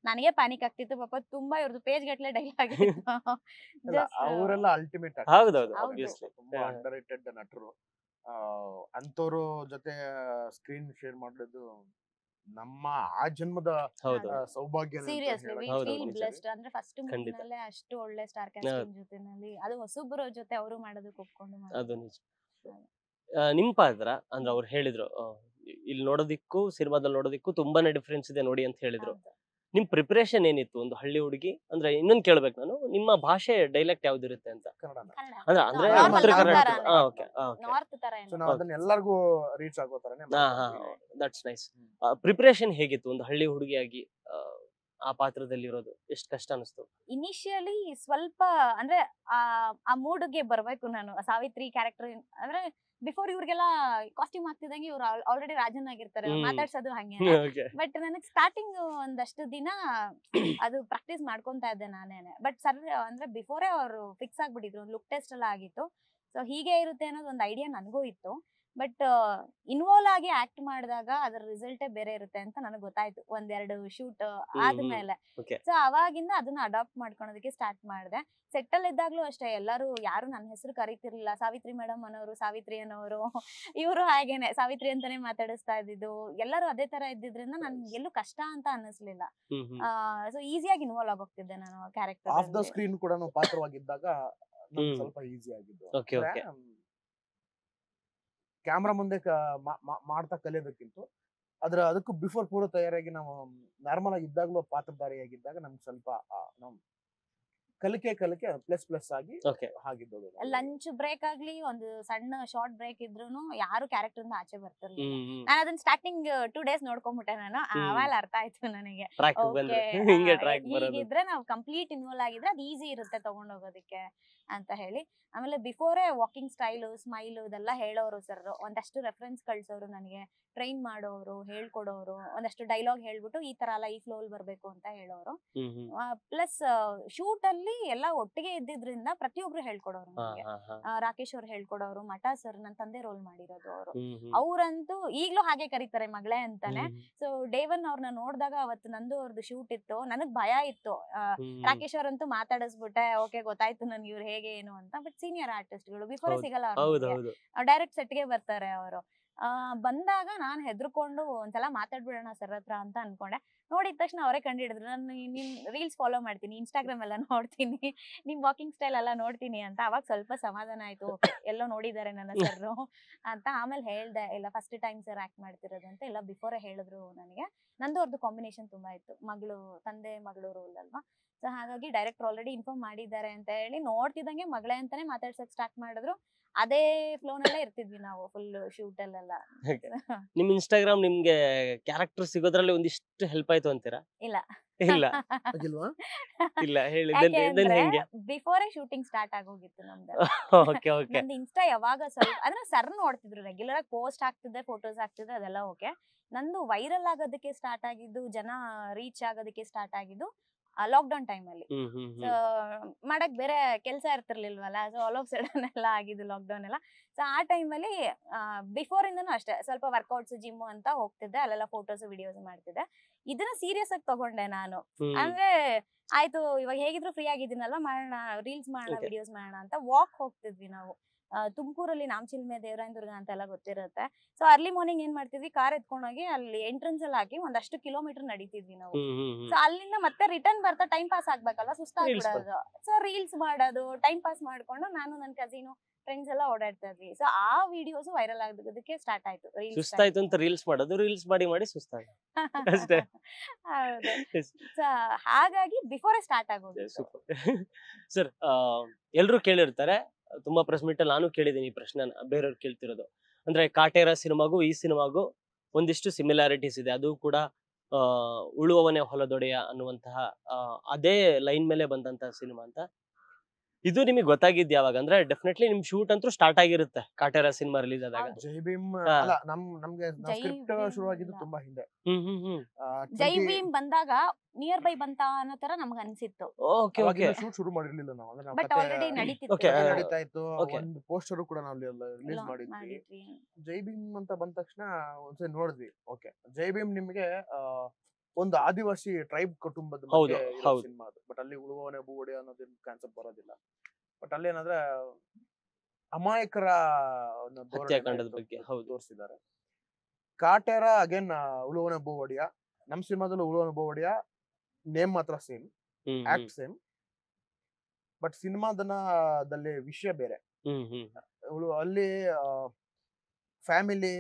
ನನಗೆ ಪ್ಯಾನಿಕ್ ಆಗ್ತಿತ್ತು. ಪಾಪ ತುಂಬಾ ಇವ್ರದ್ದು ಪೇಜ್ ಗಟ್ಲೆ ಡೈಲಾಗ್ ಇತ್ತು. ಅವರೆಲ್ಲ ಅಲ್ಟಿಮೇಟ್ ತುಂಬಾ ಅಂಡರ್ ರೇಟೆಡ್ ನಟರು. ಅಂತವ್ರ ಜೊತೆ ಸ್ಕ್ರೀನ್ ಶೇರ್ ಮಾಡೋದು ನಮ್ಮ ಆ ಜನ್ಮದ ಸೌಭಾಗ್ಯ. ಅಂದ್ರೆ ಫಸ್ಟ್ ಮೂವಿನಲ್ಲೇ ಅಷ್ಟು ಒಳ್ಳೆ ಸ್ಟಾರ್ ಕಾಸ್ಟಿಂಗ್ ಜೊತೆನಲ್ಲಿ, ಅದು ಹೊಸಬ್ರ ಜೊತೆ ಅವರು ಮಾಡೋದಕ್ಕೆ ಒಪ್ಕೊಂಡು ಅದು ನಿಜ. ನಿಮ್ ಪಾತ್ರ ಅಂದ್ರೆ ಅವ್ರು ಹೇಳಿದ್ರು ಇಲ್ಲಿ ನೋಡೋದಿಕ್ಕೂ ಸಿನಿಮಾದಲ್ಲಿ ನೋಡೋದಿಕ್ಕೂ ತುಂಬಾನೇ ಡಿಫ್ರೆನ್ಸ್ ಇದೆ ನೋಡಿ ಅಂತ ಹೇಳಿದ್ರು. ನಿಮ್ ಪ್ರಿಪರೇಷನ್ ಏನಿತ್ತು? ಒಂದು ಹಳ್ಳಿ ಹುಡುಗಿ ಅಂದ್ರೆ ಇನ್ನೊಂದ್ ಕೇಳ್ಬೇಕು ನಾನು, ನಿಮ್ಮ ಭಾಷೆ ಡೈಲೆಕ್ಟ್ ಯಾವ್ದಿರುತ್ತೆ ಅಂತ? ಅಂದ್ರೆ ಎಲ್ಲರಿಗೂ ರೀಚ್ ಆಗೋ ತರನೇ. That's nice. ಪ್ರಿಪರೇಷನ್ ಹೇಗಿತ್ತು ಒಂದು ಹಳ್ಳಿ ಹುಡುಗಿಯಾಗಿ? ಆ ಪಾತ್ರದಲ್ಲಿ ಇರೋದು ಎಷ್ಟು ಕಷ್ಟ ಅನಿಸ್ತು? ಇನಿಷಿಯಲಿ ಸ್ವಲ್ಪ ಅಂದ್ರೆ ಆ ಮೂಡ್ಗೆ ಬರ್ಬೇಕು ನಾನು. ಸಾವಿತ್ರಿ ಕ್ಯಾರೆಕ್ಟರ್ ಅಂದ್ರೆ ಬಿಫೋರ್ ಇವ್ರಿಗೆಲ್ಲ ಕಾಸ್ಟ್ಯೂಮ್ ಹಾಕ್ತಿದಂಗೆ ಇವ್ರು ಆಲ್ರೆಡಿ ರಾಜನ್ ಆಗಿರ್ತಾರೆ, ಮಾತಾಡ್ಸೋದು ಹಂಗೇನೆ. ಬಟ್ ನನಗೆ ಸ್ಟಾರ್ಟಿಂಗ್ ಒಂದಷ್ಟು ದಿನ ಅದು ಪ್ರಾಕ್ಟೀಸ್ ಮಾಡ್ಕೊಂತಾ ಇದ್ದೆ ನಾನೇನೆ. ಬಟ್ ಸರ್ ಅಂದ್ರೆ ಬಿಫೋರೇ ಅವರು ಫಿಕ್ಸ್ ಆಗ್ಬಿಟ್ಟಿದ್ರು, ಲುಕ್ ಟೆಸ್ಟ್ ಎಲ್ಲ ಆಗಿತ್ತು. ಸೊ ಹೀಗೆ ಇರುತ್ತೆ ಅನ್ನೋದು ಒಂದು ಐಡಿಯಾ ನನಗೂ ಇತ್ತು. ಬಟ್ ಇನ್ವಾಲ್ವ್ ಆಗಿ ಆಕ್ಟ್ ಮಾಡಿದಾಗ ಅದರ ರಿಸಲ್ಟೇ ಬೇರೆ ಇರುತ್ತೆ ಅಂತ ನನಗೆ ಗೊತ್ತಾಯ್ತು ಒಂದೆರಡು ಶೂಟ್ ಆದ್ಮೇಲೆ. ಸೊ ಅವಾಗಿಂದ ಅದನ್ನ ಅಡಾಪ್ಟ್ ಮಾಡ್ಕೊಳೋದಕ್ಕೆ ಸ್ಟಾರ್ಟ್ ಮಾಡಿದೆ. ಸೆಟ್ ಅಲ್ಲಿ ಇದ್ದಾಗ್ಲೂ ಅಷ್ಟೇ, ಎಲ್ಲರೂ ಯಾರು ನನ್ನ ಹೆಸರು ಕರೀತಿರ್ಲಿಲ್ಲ. ಸಾವಿತ್ರಿ ಮೇಡಮ್ ಅನ್ನೋರು, ಸಾವಿತ್ರಿ ಅನ್ನೋರು, ಇವರು ಹಾಗೇನೆ ಸಾವಿತ್ರಿ ಅಂತಾನೆ ಮಾತಾಡಿಸ್ತಾ ಇದ್ದಿದ್ದು. ಎಲ್ಲರೂ ಅದೇ ತರ ಇದ್ದಿದ್ರಿಂದ ನನ್ಗೆ ಎಲ್ಲೂ ಕಷ್ಟ ಅಂತ ಅನ್ನಿಸ್ಲಿಲ್ಲ. ಸೊ ಈಸಿಯಾಗಿ ಇನ್ವಾಲ್ವ್ ಆಗೋಗ್ತಿದ್ದೆ ನಾನು ಕ್ಯಾರೆಕ್ಟರ್. ಆಫ್ ದ ಸ್ಕ್ರೀನ್ ಕೂಡ ಪಾತ್ರವಾಗಿದ್ದಾಗ ಸ್ವಲ್ಪ ಈಸಿ ಆಗಿದ್ದು. ಕ್ಯಾಮ್ರಾ ಮುಂದೆ ಮಾಡ್ತಾ ಕಲಿಯೋದಕ್ಕಿಂತ ಅದಕ್ಕೂ ಬಿಫೋರ್ ಪೂರ್ವ ತಯಾರಾಗಿ ನಾವು ನಾರ್ಮಲ್ ಆಗಿ ಇದ್ದಾಗಲೂ ಪಾತ್ರಧಾರಿಯಾಗಿದ್ದಾಗ ನಮ್ಗೆ ಸ್ವಲ್ಪ ನಾವು ಕಲಿಕೆ ಪ್ಲಸ್ ಆಗಿ ಹಾಗಿದ್ದು. ಲಂಚ್ ಬ್ರೇಕ್ ಆಗ್ಲಿ, ಒಂದು ಸಣ್ಣ ಶಾರ್ಟ್ ಬ್ರೇಕ್ ಇದ್ರೂನು ಯಾರು ಕ್ಯಾರೆಕ್ಟರ್ ಇಂದ ಆಚೆ ಬರ್ತಿರ್ಲಿಲ್ಲ. ನಾನು ಅದನ್ನ ಸ್ಟಾರ್ಟಿಂಗ್ 2 days ನೋಡ್ಕೊಂಡ್ಬಿಟ್ಟೆ ನಾನು. ಆಮೇಲೆ ಅರ್ಥ ಆಯ್ತು ನನಗೆ, ಹೀಗಿದ್ರೆ ನಾವು ಕಂಪ್ಲೀಟ್ ಇನ್ವಾಲ್ವ್ ಆಗಿದ್ರೆ ಅದು ಈಸಿ ಇರುತ್ತೆ ತಗೊಂಡೋಗೋದಕ್ಕೆ ಅಂತ ಹೇಳಿ. ಆಮೇಲೆ ಬಿಫೋರೇ ವಾಕಿಂಗ್ ಸ್ಟೈಲು, ಸ್ಮೈಲು ಇದೆಲ್ಲ ಹೇಳೋರು ಸರ್. ಒಂದಷ್ಟು ರೆಫರೆನ್ಸ್ ಕಳ್ಸೋರು ನನಗೆ, ಟ್ರೈನ್ ಮಾಡೋರು, ಹೇಳ್ಕೊಡೋರು. ಒಂದಷ್ಟು ಡೈಲಾಗ್ ಹೇಳ್ಬಿಟ್ಟು ಈ ತರ ಅಲ್ಲ, ಈ ಫ್ಲೋ ಅಲ್ಲಿ ಬರ್ಬೇಕು ಅಂತ ಹೇಳೋರು. ಪ್ಲಸ್ ಶೂಟ್ ಅಲ್ಲಿ ಎಲ್ಲ ಒಟ್ಟಿಗೆ ಇದ್ದಿದ್ರಿಂದ ಪ್ರತಿಯೊಬ್ರು ಹೇಳ್ಕೊಡೋರು ನನಗೆ. ರಾಕೇಶ್ ಅವ್ರು ಹೇಳ್ಕೊಡೋರು, ಮಠ ಸರ್ ನನ್ನ ತಂದೆ ರೋಲ್ ಮಾಡಿರೋದು ಅವರು. ಅವ್ರಂತೂ ಈಗ್ಲೂ ಹಾಗೆ ಕರೀತಾರೆ ಮಗಳೇ ಅಂತಾನೆ. ಸೊ ಡೇ 1 ಅವ್ರನ್ನ ನೋಡಿದಾಗ ಅವತ್ತು ನಂದು ಅವ್ರದ್ದು ಶೂಟ್ ಇತ್ತು, ನನಗ್ ಭಯ ಇತ್ತು. ರಾಕೇಶ್ ಅವ್ರಂತೂ ಮಾತಾಡಿಸ್ಬಿಟ್ಟೆ, ಓಕೆ ಗೊತ್ತಾಯ್ತು ನನ್ಗೆ ಇವ್ರು ಹೇಗೆ ಏನು ಅಂತ. ಬಟ್ ಸೀನಿಯರ್ ಆರ್ಟಿಸ್ಟ್ಗಳು ಬಿಫೋರ್ ಸಿಗಲ್ಲ ಅವ್ರಿಗೆ, ಡೈರೆಕ್ಟ್ ಸೆಟ್ಗೆ ಬರ್ತಾರೆ ಅವರು. ಬಂದಾಗ ನಾನ್ ಹೆದರ್ಕೊಂಡು ಒಂದ್ಸಲ ಮಾತಾಡ್ಬಿಡೋಣ ಸರ್ ಹತ್ರ ಅಂತ ಅನ್ಕೊಂಡೆ. ನೋಡಿದ ತಕ್ಷಣ ಅವರೇ ಕಂಡು ಹಿಡಿದ್ರು. ನಾನು ನಿಮ್ ರೀಲ್ಸ್ ಫಾಲೋ ಮಾಡ್ತೀನಿ, ಇನ್ಸ್ಟಾಗ್ರಾಮ್ ಎಲ್ಲ ನೋಡ್ತೀನಿ, ನಿಮ್ ವಾಕಿಂಗ್ ಸ್ಟೈಲ್ ಎಲ್ಲ ನೋಡ್ತೀನಿ ಅಂತ. ಅವಾಗ ಸ್ವಲ್ಪ ಸಮಾಧಾನ ಆಯ್ತು, ಎಲ್ಲೋ ನೋಡಿದ್ದಾರೆ ನನ್ನ ಸರ್ ಅಂತ. ಆಮೇಲೆ ಹೇಳ್ದೆ, ಇಲ್ಲ ಫಸ್ಟ್ ಟೈಮ್ ಸರ್ ಆಕ್ಟ್ ಮಾಡ್ತಿರೋದು ಅಂತ. ಇಲ್ಲ ಬಿಫೋರೇ ಹೇಳಿದ್ರು ನನಗೆ. ನಂದು ಅವ್ರದ್ದು ಕಾಂಬಿನೇಷನ್ ತುಂಬಾ ಇತ್ತು, ಮಗಳು ತಂದೆ ಮಗಳು ರೋಲ್ ಅಲ್ವಾ. ಸೊ ಹಾಗಾಗಿ ಡೈರೆಕ್ಟರ್ ಆಲ್ರೆಡಿ ಇನ್ಫಾರ್ಮ್ ಮಾಡಿದ್ದಾರೆ ಅಂತ ಹೇಳಿ ನೋಡ್ತಿದ್ದಂಗೆ ಮಗಳೇ ಅಂತಾನೆ ಮಾತಾಡ್ಸಕ್ ಸ್ಟಾರ್ಟ್ ಮಾಡಿದ್ರು. ಅದೇ ಫ್ಲೋನಲ್ಲೇ ಇರ್ತಿದ್ವಿ ನಾವು ಫುಲ್ ಶೂಟ್ ಅಲ್ಲೆಲ್ಲ. ನಿಮ್ ಇನ್ಸ್ಟಾಗ್ರಾಮ್ ನಿಮ್ಗೆ ಕ್ಯಾರೆಕ್ಟರ್ ಸಿಗೋದ್ರಲ್ಲಿ ಒಂದಿಷ್ಟು ಹೆಲ್ಪ್ ಆಯ್ತು ಅಂತೀರಾ? ಇಲ್ಲ ಇಲ್ಲ ಇಲ್ಲ ಹೇಳಿ ಹೆಂಗೆ? ಬಿಫೋರೇ ಶೂಟಿಂಗ್ ಸ್ಟಾರ್ಟ್ ಆಗೋಗಿತ್ತು ನಮ್ದು. ನಂದು ಇನ್ಸ್ಟಾ ಯಾವಾಗ ಸ್ವಲ್ಪ ಅಂದ್ರೆ ಸರ್ ನೋಡ್ತಿದ್ರು, ರೆಗ್ಯುಲರ್ ಆಗಿ ಪೋಸ್ಟ್ ಆಗ್ತಿದ್ದೆ, ಫೋಟೋಸ್ ಆಗ್ತಿದ್ದೆ, ಅದೆಲ್ಲ ಓಕೆ. ನಂದು ವೈರಲ್ ಆಗೋದಕ್ಕೆ ಸ್ಟಾರ್ಟ್ ಆಗಿದ್ದು, ಜನ ರೀಚ್ ಆಗೋದಕ್ಕೆ ಸ್ಟಾರ್ಟ್ ಆಗಿದ್ದು ಲಾಕ್ಡೌನ್ ಟೈಮ್ ಅಲ್ಲಿ. ಮಾಡಕ್ ಬೇರೆ ಕೆಲಸ ಇರ್ತಿರ್ಲಿಲ್ವಲ್ಲ. ಸೊ ಆಲ್ ಆಫ್ ಸಡನ್ ಎಲ್ಲ ಆಗಿದ್ದು ಲಾಕ್ಡೌನ್ ಎಲ್ಲ. ಸೊ ಆ ಟೈಮ್ ಅಲ್ಲಿ ಬಿಫೋರ್ ಇಂದನೂ ಅಷ್ಟೇ ಸ್ವಲ್ಪ ವರ್ಕೌಟ್ಸ್, ಜಿಮ್ ಅಂತ ಹೋಗ್ತಿದ್ದೆ, ಅಲ್ಲೆಲ್ಲ ಫೋಟೋಸ್ ವಿಡಿಯೋಸ್ ಮಾಡ್ತಿದ್ದೆ. ಇದನ್ನ ಸೀರಿಯಸ್ ಆಗಿ ತಗೊಂಡೆ ನಾನು. ಅಂದ್ರೆ ಆಯ್ತು ಇವಾಗ ಹೇಗಿದ್ರು ಫ್ರೀ ಆಗಿದ್ದೀನಲ್ವಾ, ಮಾಡೋಣ ರೀಲ್ಸ್ ಮಾಡೋಣ, ವಿಡಿಯೋಸ್ ಮಾಡೋಣ ಅಂತ. ವಾಕ್ ಹೋಗ್ತಿದ್ವಿ ನಾವು ತುಮಕೂರಲ್ಲಿ ನಾಮಚಿಲ್ಮೆ, ದೇವರಾಯನ ದುರ್ಗ ಅಂತೆಲ್ಲ ಗೊತ್ತಿರುತ್ತೆ. ಸೊ ಅರ್ಲಿ ಮಾರ್ನಿಂಗ್ ಏನ್ ಮಾಡ್ತಿದ್ವಿ, ಕಾರ್ ಎತ್ಕೊಂಡೋಗಿ ಅಲ್ಲಿ ಎಂಟ್ರೆನ್ಸ್ ಅಲ್ಲಿ ಹಾಕಿ ಒಂದಷ್ಟು ಕಿಲೋಮೀಟರ್ ನಡೀತಿದ್ವಿ ನಾವು. ಸೊ ಅಲ್ಲಿಂದ ಮತ್ತೆ ರಿಟರ್ನ್ ಬರ್ತಾ ಟೈಮ್ ಪಾಸ್ ಆಗ್ಬೇಕಲ್ಲ, ಸುಸ್ತಾಗ್ಬಿಡೋದು. ಸೊ ರೀಲ್ಸ್ ಮಾಡೋದು, ಟೈಮ್ ಪಾಸ್ ಮಾಡ್ಕೊಂಡು ನಾನು ನನ್ನ ಕಸಿನು ಫ್ರೆಂಡ್ಸ್ ಎಲ್ಲ ಓಡಾಡ್ತಾ ಇದ್ವಿ. ಸೊ ಆ ವಿಡಿಯೋಸ್ ವೈರಲ್ ಆಗೋದಕ್ಕೆ ಸ್ಟಾರ್ಟ್ ಆಯ್ತು. ಸುಸ್ತಾಯ್ತು ಅಂತ ರೀಲ್ಸ್ ಮಾಡೋದು, ರೀಲ್ಸ್ ಮಾಡಿ ಸುಸ್ತಾಗ ಅಷ್ಟೇ. ಹೌದು. ಸೊ ಹಾಗಾಗಿ ಬಿಫೋರೇ ಸ್ಟಾರ್ಟ್ ಆಗೋದು. ಸರ್ ಎಲ್ರು ಕೇಳಿರ್ತಾರೆ, ತುಂಬಾ ಪ್ರೆಸ್ ಮೀಟ್ ಅಲ್ಲಿ ನಾನು ಕೇಳಿದೀನಿ ಈ ಪ್ರಶ್ನೆನ, ಬೇರೆಯವ್ರು ಕೇಳ್ತಿರೋದು. ಅಂದ್ರೆ ಕಾಟೇರ ಸಿನಿಮಾಗೂ ಈ ಸಿನಿಮಾಗೂ ಒಂದಿಷ್ಟು ಸಿಮಿಲಾರಿಟೀಸ್ ಇದೆ. ಅದು ಕೂಡ ಉಳುವವನೇ ಹೊಲದೊಡೆಯ ಅನ್ನುವಂತಹ ಅದೇ ಲೈನ್ ಮೇಲೆ ಬಂದಂತಹ ಸಿನಿಮಾ ಅಂತ. ಇದು ನಿಮಗೆ ಗೊತ್ತಾಗಿದ್ ಯಾವಾಗ? ಅಂದ್ರೆ ಡೆಫಿನೆಟ್ಲಿ ನಿಮ್ ಶೂಟ್ ಅಂತೂ ಸ್ಟಾರ್ಟ್ ಆಗಿರುತ್ತೆ ಕಾಟೇರ ಸಿನಿಮಾ ರಿಲೀಸ್ ಆದಾಗ. ಜೈ ಭೀಮ್ ಅಲ್ಲ, ನಮ್ಗೆ ಸ್ಕ್ರಿಪ್ಟ್ ಶುರುವಾಗಿದ್ದು ತುಂಬಾ ಹಿಂದೆ. ಜೈ ಭೀಮ್ ಬಂದಾಗ ನಿಯರ್ ಬೈ ಬಂತ ಅನ್ನೋ ತರ ನಮ್ಗೆ ಅನ್ಸಿತ್ತು. ಶೂಟ್ ಶುರು ಮಾಡಿರ್ಲಿಲ್ಲ ನಾವು, ಬಟ್ ಆಲ್ರೆಡಿ ನಡೀತಾ ಇತ್ತು. ಒಂದು ಪೋಸ್ಟರ್ ಕೂಡ ನಾವು ರಿಲೀಸ್ ಮಾಡಿದ್ವಿ. ಜೈ ಭೀಮ್ ಅಂತ ಬಂದ ತಕ್ಷಣ ಒಂದ್ಸರಿ ನೋಡಿದ್ವಿ. ಓಕೆ, ಜೈ ಭೀಮ್ ನಿಮ್ಗೆ ಒಂದು ಆದಿವಾಸಿ ಟ್ರೈಬ್ ಕುಟುಂಬದ ಸಿನಿಮಾ ಅದು. ಬಟ್ ಅಲ್ಲಿ ಉಳುವವನೇ ಭೂವೊಡೆಯ ಅನ್ನೋದು ಕಾನ್ಸೆಪ್ಟ್ ಬರೋದಿಲ್ಲ. ಬಟ್ ಅಲ್ಲಿ ಏನಂದ್ರೆ ಅಮಾಯಕರ ಬಗ್ಗೆ ತೋರಿಸಿದ್ದಾರೆ. ಕಾಟೇರ ಅಗೇನ್ ಉಳುವವನೇ ಭೂವೊಡೆಯ. ನಮ್ ಸಿನಿಮಾದಲ್ಲೂ ಉಳುವವನೇ ಭೂವೊಡೆಯ ನೇಮ್ ಮಾತ್ರ ಸೇಮ್, ಆಕ್ಟ್ ಸೇಮ್. ಬಟ್ ಸಿನಿಮಾದಲ್ಲಿ ವಿಷಯ ಬೇರೆ. ಅಲ್ಲಿ ಫ್ಯಾಮಿಲಿ,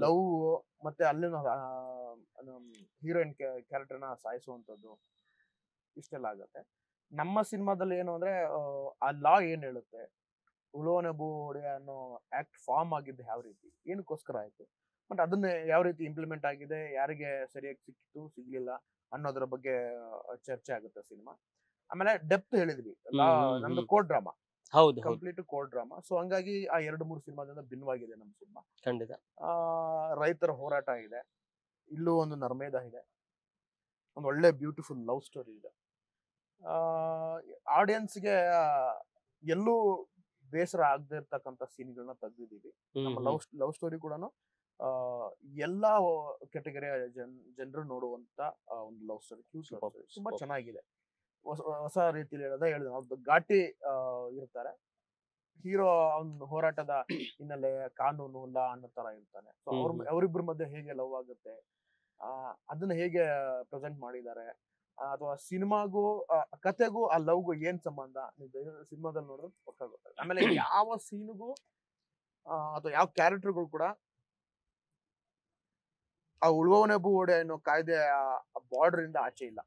ಲವ್, ಮತ್ತೆ ಅಲ್ಲಿನ ಹೀರೋಯಿನ್ ಕ್ಯಾರೆಕ್ಟರ್ನ ಸಾಯಿಸುವಂತದ್ದು ಇಷ್ಟೆಲ್ಲ ಆಗತ್ತೆ. ನಮ್ಮ ಸಿನಿಮಾದಲ್ಲಿ ಏನು ಅಂದ್ರೆ ಆ ಲಾ ಏನ್ ಹೇಳುತ್ತೆ, ಉಳುವವನೇ ಭೂವೊಡೆಯ ಅನ್ನೋ ಆಕ್ಟ್ ಫಾರ್ಮ್ ಆಗಿದ್ದು ಯಾವ ರೀತಿ, ಏನಕ್ಕೋಸ್ಕರ ಆಯ್ತು, ಬಟ್ ಅದನ್ನ ಯಾವ ರೀತಿ ಇಂಪ್ಲಿಮೆಂಟ್ ಆಗಿದೆ, ಯಾರಿಗೆ ಸರಿಯಾಗಿ ಸಿಕ್ಕಿತು ಸಿಗ್ಲಿಲ್ಲ ಅನ್ನೋದ್ರ ಬಗ್ಗೆ ಚರ್ಚೆ ಆಗುತ್ತೆ ಸಿನಿಮಾ. ಆಮೇಲೆ ಡೆಪ್ತ್ ಹೇಳಿದ್ವಿ, ನಮ್ದು ಕೋಡ್ ಡ್ರಾಮಾ, ಹೌದು ಹೌದು ಕಂಪ್ಲೀಟ್ ಕೋಡ್ ಡ್ರಾಮಾ. ಸೊ ಹಂಗಾಗಿ ಆ 2-3 ಸಿನಿಮಾದಿಂದ ಭಿನ್ನವಾಗಿದೆ ನಮ್ಮ ಸಿನಿಮಾ. ಖಂಡಿತ. ರೈತರ ಹೋರಾಟ ಇದೆ, ಇಲ್ಲೂ ಒಂದು ನರ್ಮೇದ ಇದೆ, ಒಂದು ಒಳ್ಳೆ ಬ್ಯೂಟಿಫುಲ್ ಲವ್ ಸ್ಟೋರಿ ಇದೆ. ಆಡಿಯನ್ಸ್ಗೆ ಎಲ್ಲೂ ಬೇಸರ ಆಗದೆ ಇರ್ತಕ್ಕಂಥ ಸೀನ್ಗಳನ್ನ ತೆಗ್ದಿದೀವಿ. ನಮ್ಮ ಲವ್ ಸ್ಟೋರಿ ಕೂಡ ಎಲ್ಲಾ ಕೆಟಗರಿಯ ಜನರು ನೋಡುವಂತ ಒಂದು ಲವ್ ಸ್ಟೋರಿ, ತುಂಬಾ ಚೆನ್ನಾಗಿದೆ. ಹೊಸ ರೀತಿಯಲ್ಲಿ ಹೇಳಿದೆ, ಅವ್ರದ್ದು ಘಾಟಿ ಇರ್ತಾರೆ. ಹೀರೋ ಅವ್ನ ಹೋರಾಟದ ಹಿನ್ನೆಲೆ ಕಾನೂನು ಲಾ ಅನ್ನೋ ತರ ಇರ್ತಾನೆ. ಸೊ ಅವರಿಬ್ಬರ ಮಧ್ಯೆ ಹೇಗೆ ಲವ್ ಆಗುತ್ತೆ, ಅದನ್ನ ಹೇಗೆ ಪ್ರೆಸೆಂಟ್ ಮಾಡಿದ್ದಾರೆ, ಅಥವಾ ಸಿನಿಮಾಗೂ ಕತೆಗೂ ಆ ಲವ್ಗೂ ಏನ್ ಸಂಬಂಧ ಸಿನಿಮಾದಲ್ಲಿ ನೋಡಿದ್ರೆ ಪಕ್ಕ ಗೊತ್ತಾಗುತ್ತೆ. ಆಮೇಲೆ ಯಾವ ಸೀನ್ಗೂ ಅಥವಾ ಯಾವ ಕ್ಯಾರೆಕ್ಟರ್ಗಳು ಕೂಡ ಆ ಉಳುವವನೇ ಭೂ ಒಡೆ ಅನ್ನೋ ಕಾಯ್ದೆ ಬಾರ್ಡರ್ ಇಂದ ಆಚೆ ಇಲ್ಲ.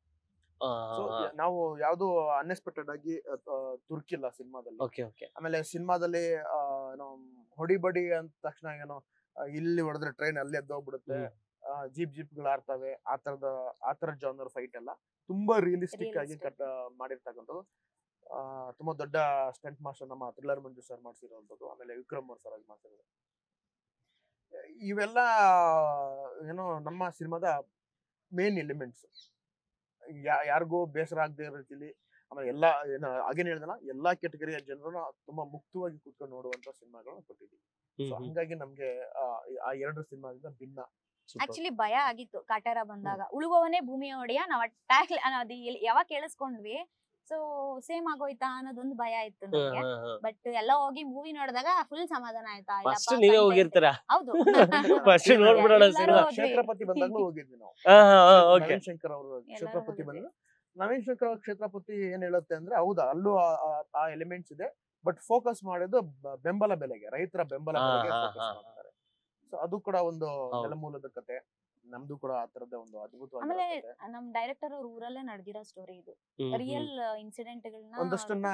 ಸೊ ನಾವು ಯಾವ್ದು ಅನ್ಎಕ್ಸ್ಪೆಕ್ಟೆಡ್ ಆಗಿ ತುರ್ಕಿಲ್ಲ ಸಿನಿಮಾದಲ್ಲಿ. ಆಮೇಲೆ ಸಿನಿಮಾದಲ್ಲಿ ಏನೋ ಹೊಡಿಬಡಿ ಅಂದ ತಕ್ಷಣ ಏನೋ ಇಲ್ಲಿ ಹೊಡೆದ್ರೆ ಟ್ರೈನ್ ಅಲ್ಲೇ ಎದ್ದೋಗ್ಬಿಡುತ್ತೆ, ಜೀಪ್ ಗಳು ಆಡ್ತವೆ, ಆ ತರದ ಜಾನರ್ ಫೈಟ್ ಎಲ್ಲ ತುಂಬಾ ರಿಯಲಿಸ್ಟಿಕ್ ಆಗಿ ಮಾಡಿರ್ತಕ್ಕಂಥದ್ದು. ತುಂಬಾ ದೊಡ್ಡ ಸ್ಟಂಟ್ ಮಾಸ್ಟರ್ ನಮ್ಮ ಥ್ರಿಲ್ಲರ್ ಮಂಜು ಸರ್ ಮಾಡ್ಸಿರೋದು, ಆಮೇಲೆ ವಿಕ್ರಮ್ ಸರ್ ಆಗಿ ಮಾಡ್ಸಿರೋದು. ಇವೆಲ್ಲ ಏನೋ ನಮ್ಮ ಸಿನಿಮಾದ ಮೇನ್ ಎಲಿಮೆಂಟ್ಸ್. ಯಾರಿಗೂ ಬೇಸರ ಆಗದೆ ಇರೋ ರೀತಿಲಿ, ಆಮೇಲೆ ಎಲ್ಲಾ ಏನೋ ಹಾಗೇನ್ ಹೇಳ್ದಲ್ಲ, ಎಲ್ಲಾ ಕೆಟಗರಿಯ ಜನರನ್ನ ತುಂಬಾ ಮುಕ್ತವಾಗಿ ಕೂತ್ಕೊಂಡು ನೋಡುವಂತ ಸಿನಿಮಾಗಳನ್ನ ಕೊಟ್ಟಿದ್ದೀವಿ. ಸೊ ಹಂಗಾಗಿ ನಮ್ಗೆ ಆ 2 ಸಿನಿಮಾದಿಂದ ಭಿನ್ನ. ಆಕ್ಚುಲಿ ಭಯ ಆಗಿತ್ತು ಕಾಟೇರ ಬಂದಾಗ, ಉಳುವವನೇ ಭೂಮಿಯ ಒಡೆಯ ನಾವ್ ಅಟ್ಯಾಕ್ ಅದು ಯಾವಾಗ ಕೇಳಿಸ್ಕೊಂಡ್ವಿ, ಸೊ ಸೇಮ್ ಆಗೋಯ್ತಾ ಅನ್ನೋದೊಂದು ಭಯ ಇತ್ತು ನಮ್ಗೆ. ಬಟ್ ಎಲ್ಲ ಹೋಗಿ ಮೂವಿ ನೋಡಿದಾಗ ಫುಲ್ ಸಮಾಧಾನ ಆಯ್ತಾ. ಫಸ್ಟ್ ನೀವೇ ಹೋಗಿರ್ತೀರಾ? ಹೌದು, ಫಸ್ಟ್ ನೋಡ್ಬಿಡೋಣ ಸಿನಿಮಾ. ಕ್ಷೇತ್ರಪತಿ ಬಂದಾಗ್ಲೂ ಹೋಗಿದ್ವಿ ನಾವು. ನವೀನ್ ಶಂಕರ್ ಅವರು ಕ್ಷೇತ್ರಪತಿ ಬಂದ್ರು. ನವೀನ್ ಶಂಕರ್ ಅವ್ರ ಕ್ಷೇತ್ರಪತಿ ಏನ್ ಹೇಳುತ್ತೆ ಅಂದ್ರೆ, ಹೌದಾ ಅಲ್ಲೂ ಆ ಎಲಿಮೆಂಟ್ಸ್ ಇದೆ, ಬಟ್ ಫೋಕಸ್ ಮಾಡೋದು ಬೆಂಬಲ ಬೆಲೆಗೆ, ರೈತರ ಬೆಂಬಲ ಬೆಲೆಗೆ ಫೋಕಸ್ ಮಾಡ್ತಾರೆ. ಸೊ ಅದು ಕೂಡ ಒಂದು ನೆಲಮೂಲದ ಕತೆ. ನಮ್ದು ಕೂಡ ಆ ತರದ ಒಂದು ಅದ್ಭುತವಾದ. ಆಮೇಲೆ ನಮ್ ಡೈರೆಕ್ಟರ್ ಅವ್ರ ಊರಲ್ಲೇ ನಡೆದಿರೋ ಸ್ಟೋರಿ ಇದು, ರಿಯಲ್ ಇನ್ಸಿಡೆಂಟ್ ಗಳನ್ನ ಒಂದಷ್ಟನ್ನ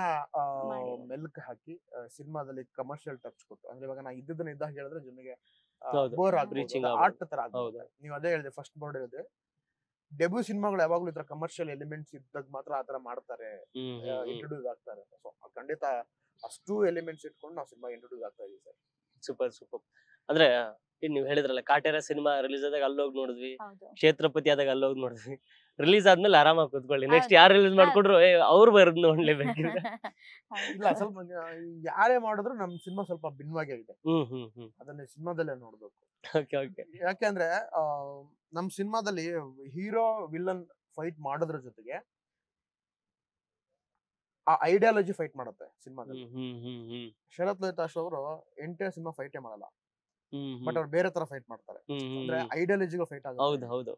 ಮೆಲ್ಕ್ ಹಾಕಿ ಸಿನಿಮಾದಲ್ಲಿ ಕಮರ್ಷಿಯಲ್ ಟಚ್ ಕೊಟ್ಟು, ಅಂದ್ರೆ ಇವಾಗ ನಾ ಇದ್ದದನ್ನ ಇದ್ದಾಗ ಹೇಳಿದ್ರೆ ಜನಕ್ಕೆ ಬೋರ್ ಆಗ್ಬೋದು, ಆರ್ಟ್ ತರ ಆಗ್ಬೋದು. ನೀವು ಅದೇ ಹೇಳಿದೆ, ಫಸ್ಟ್ ಬೋರ್ಡ್ ಹೇಳಿದೆ, ಡೆಬ್ಯೂ ಸಿನಿಮಾಗಳು ಯಾವಾಗ್ಲೂ ಈ ತರ ಕಮರ್ಷಿಯಲ್ ಎಲಿಮೆಂಟ್ಸ್ ಇದ್ದಾಗ ಮಾತ್ರ ಆತರ ಮಾಡ್ತಾರೆ, ಇಂಟ್ರೊಡ್ಯೂಸ್ ಆಗ್ತಾರೆ. ಸೊ ಖಂಡಿತ ಅಷ್ಟು ಎಲಿಮೆಂಟ್ಸ್ ಇಟ್ಕೊಂಡು ನಾವು ಸಿನಿಮಾ ಇಂಟ್ರೊಡ್ಯೂಸ್ ಆಗ್ತಾ ಇದೀವಿ ಸರ್. ಸೂಪರ್. ಅಂದ್ರೆ ನೀವ್ ಹೇಳಿದ್ರಲ್ಲ, ಕಾಟೇರ ಸಿನಿಮಾ ರಿಲೀಸ್ ಆದಾಗ ಅಲ್ಲೋಗಿ ನೋಡಿದ್ವಿ, ಕ್ಷೇತ್ರಪತಿ ಆದಾಗ ಅಲ್ಲೋಗಿ ನೋಡಿದ್ವಿ. ರಿಲೀಸ್ ಆದ್ಮೇಲೆ ಆರಾಮಾಗಿ ಕೂತ್ಕೊಳ್ಳಿ, ನೆಕ್ಸ್ಟ್ ಯಾರು ರಿಲೀಸ್ ಮಾಡ್ಕೊಡ್ರು ಅವ್ರು ಬರೋದ್ ನೋಡ್ಲೇಬೇಕಿಲ್ಲ. ಇಲ್ಲ, ಸ್ವಲ್ಪ ಯಾರೇ ಮಾಡಿದ್ರು ನಮ್ ಸಿನಿಮಾ ಸ್ವಲ್ಪ ಭಿನ್ನವಾಗಿ ಇದೆ, ಅದನ್ನ ಸಿನಿಮಾದಲ್ಲೇ ನೋಡ್ಬೇಕು. ಯಾಕೆಂದ್ರೆ ನಮ್ ಸಿನಿಮಾದಲ್ಲಿ ಹೀರೋ ವಿಲನ್ ಫೈಟ್ ಮಾಡೋದ್ರ ಜೊತೆಗೆ ಆ ಐಡಿಯಾಲಜಿ ಫೈಟ್ ಮಾಡುತ್ತೆ ಸಿನಿಮಾದಲ್ಲಿ. ಶರತ್ ಲೋಹಿತಾಶ್ ಅವರು ಎಂಟೇ ಸಿನಿಮಾ ಫೈಟೇ ಮಾಡಲ್ಲ, ಬಟ್ ಅವ್ರು ಬೇರೆ ತರ ಫೈಟ್ ಮಾಡ್ತಾರೆ. ಅಂದ್ರೆ ಐಡಿಯಾಲಜಿಗಳು ಫೈಟ್ ಆಗುತ್ತೆ,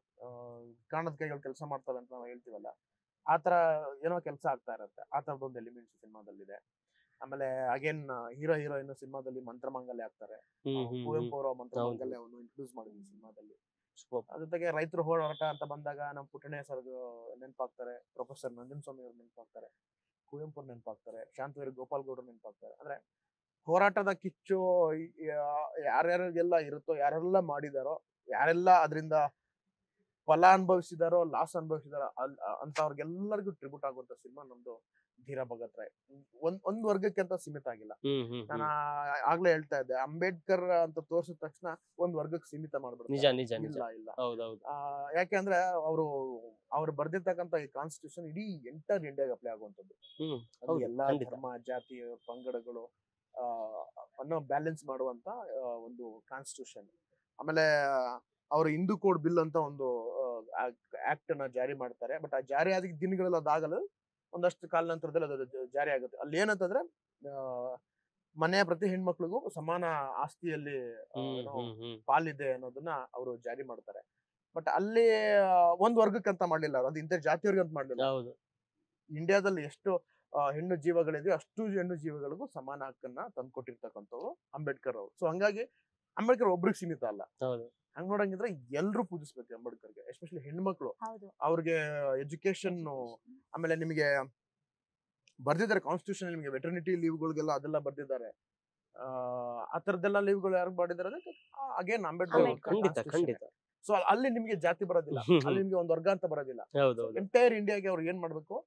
ಕಾರಣದ ಕೈಗಳು ಕೆಲಸ ಮಾಡ್ತಾರೆ ಅಂತ ನಾವು ಹೇಳ್ತೀವಲ್ಲ, ಆತರ ಏನೋ ಕೆಲಸ ಆಗ್ತಾ ಇರುತ್ತೆ. ಆ ತರದೊಂದು ಎಲಿಮೆಂಟ್ಸ್ ಸಿನಿಮಾದಲ್ಲಿದೆ. ಆಮೇಲೆ ಅಗೇನ್ ಹೀರೋ ಹೀರೋಯಿನ್ ಸಿನಿಮಾದಲ್ಲಿ ಮಂತ್ರಮಾಂಗಲ್ಯ ಆಗ್ತಾರೆ. ಕುವೆಂಪು ಅವರ ಮಂತ್ರಮಾಂಗಲ್ಯ ಇಂಟ್ರೊಡ್ಯೂಸ್ ಮಾಡಿದ್ವಿ ಸಿನಿಮಾದಲ್ಲಿ. ಅದ್ರ ಜೊತೆಗೆ ರೈತರ ಹೋರಾಟ ಅಂತ ಬಂದಾಗ ನಮ್ ಪುಟ್ಟಣೆ ಸರ್ ನೆನಪಾಗ್ತಾರೆ, ಪ್ರೊಫೆಸರ್ ನಂಜನ್ ಸ್ವಾಮಿ ಅವ್ರು ನೆನಪಾಗ್ತಾರೆ, ಕುವೆಂಪು ನೆನಪಾಗ್ತಾರೆ, ಶಾಂತವೀರ ಗೋಪಾಲ್ ಗೌಡ್ರು ನೆನಪಾಗ್ತಾರೆ. ಅಂದ್ರೆ ಹೋರಾಟದ ಕಿಚ್ಚು ಯಾರ್ಯಾರಿಗೆಲ್ಲ ಇರುತ್ತೋ, ಯಾರೆಲ್ಲ ಮಾಡಿದಾರೋ, ಯಾರೆಲ್ಲ ಅದರಿಂದ ಫಲ ಅನುಭವಿಸಿದಾರೋ, ಲಾಸ್ ಅನುಭವಿಸಿದಾರೋ ಅಂತವ್ರಿಗೆಲ್ಲರಿಗೂ ಟ್ರಿಬ್ಯೂಟ್ ಆಗುವಂತ ಸಿನಿಮಾ ನಮ್ದು ಧೀರ ಭಗತ್ ರಾಯ್. ಒಂದ್ ವರ್ಗಕ್ಕೆ ಅಂತ ಸೀಮಿತ ಆಗಿಲ್ಲ. ನಾನು ಆಗ್ಲೇ ಹೇಳ್ತಾ ಇದ್ದೆ, ಅಂಬೇಡ್ಕರ್ ಅಂತ ತೋರ್ಸಿದ ತಕ್ಷಣ ಒಂದ್ ವರ್ಗಕ್ಕೆ ಸೀಮಿತ ಮಾಡ್ಬಿಡ್ತಾರೆ. ಇಲ್ಲ. ಯಾಕೆಂದ್ರೆ ಅವ್ರು ಬರ್ದಿರ್ತಕ್ಕಂಥ ಈ ಕಾನ್ಸ್ಟಿಟ್ಯೂಷನ್ ಇಡೀ ಎಂಟರ್ ಇಂಡಿಯಾಗೆ ಅಪ್ಲೈ ಆಗುವಂತದ್ದು. ಎಲ್ಲಾ ಧರ್ಮ, ಜಾತಿ, ಪಂಗಡಗಳು ಅನ್ನೋ ಬ್ಯಾಲೆನ್ಸ್ ಮಾಡುವಂತ ಒಂದು ಕಾನ್ಸ್ಟಿಟ್ಯೂಷನ್. ಆಮೇಲೆ ಅವರು ಹಿಂದೂ ಕೋಡ್ ಬಿಲ್ ಅಂತ ಒಂದು ಆಕ್ಟ್ ನ ಜಾರಿ ಮಾಡ್ತಾರೆ. ಬಟ್ ಆ ಜಾರಿ ಆದ ದಿನಗಳಲ್ಲಿ ಅದಾಗಲ್ಲ, ಒಂದಷ್ಟು ಕಾಲ ನಂತರದಲ್ಲಿ ಅದು ಜಾರಿ ಆಗುತ್ತೆ. ಅಲ್ಲಿ ಏನಂತಂದ್ರೆ, ಮನೆಯ ಪ್ರತಿ ಹೆಣ್ಮಕ್ಳಿಗೂ ಸಮಾನ ಆಸ್ತಿಯಲ್ಲಿ ಪಾಲಿದೆ ಅನ್ನೋದನ್ನ ಅವರು ಜಾರಿ ಮಾಡ್ತಾರೆ. ಬಟ್ ಅಲ್ಲಿ ಒಂದ್ ವರ್ಗಕ್ಕಂತ ಮಾಡ್ಲಿಲ್ಲ, ಅದು ಇಂಥ ಜಾತಿಯವ್ರಿಗೆ ಅಂತ ಮಾಡ್ಲಿಲ್ಲ. ಇಂಡಿಯಾದಲ್ಲಿ ಎಷ್ಟು ಹೆಣ್ಣು ಜೀವಗಳಿದೆ ಅಷ್ಟು ಹೆಣ್ಣು ಜೀವಗಳಿಗೂ ಸಮಾನ ಹಕ್ಕನ್ನ ತಂದ್ಕೊಟ್ಟಿರ್ತಕ್ಕಂಥವ್ರು ಅಂಬೇಡ್ಕರ್ ಅವರು. ಸೊ ಹಂಗಾಗಿ ಅಂಬೇಡ್ಕರ್ ಒಬ್ರಿಗೆ ಸೀಮಿತ ಅಲ್ಲ. ಹಂಗ್ ನೋಡಂಗಿದ್ರೆ ಎಲ್ರು ಪೂಜಿಸ್ಬೇಕು ಅಂಬೇಡ್ಕರ್ಗೆ, ಎಸ್ಪೆಷಲಿ ಹೆಣ್ಮಕ್ಳು. ಅವ್ರಿಗೆ ಎಜುಕೇಶನ್, ಆಮೇಲೆ ನಿಮಗೆ ಬರ್ದಿದ್ದಾರೆ ಕಾನ್ಸ್ಟಿಟ್ಯೂಷನ್, ನಿಮಗೆ ವೆಟರ್ನಿಟಿ ಲೀವ್ಗಳಿಗೆಲ್ಲ ಅದೆಲ್ಲ ಬರ್ದಿದ್ದಾರೆ. ಆ ತರದ್ದೆಲ್ಲ ಲೀವ್ಗಳು ಯಾರು ಮಾಡಿದಾರೆ ಅಗೇನ್ ಅಂಬೇಡ್ಕರ್. ಸೊ ಅಲ್ಲಿ ನಿಮ್ಗೆ ಜಾತಿ ಬರೋದಿಲ್ಲ, ಅಲ್ಲಿ ನಿಮ್ಗೆ ಒಂದು ವರ್ಗ ಅಂತ ಬರೋದಿಲ್ಲ. ಎಂಟೈರ್ ಇಂಡಿಯಾಗೆ ಅವ್ರು ಏನ್ ಮಾಡ್ಬೇಕು,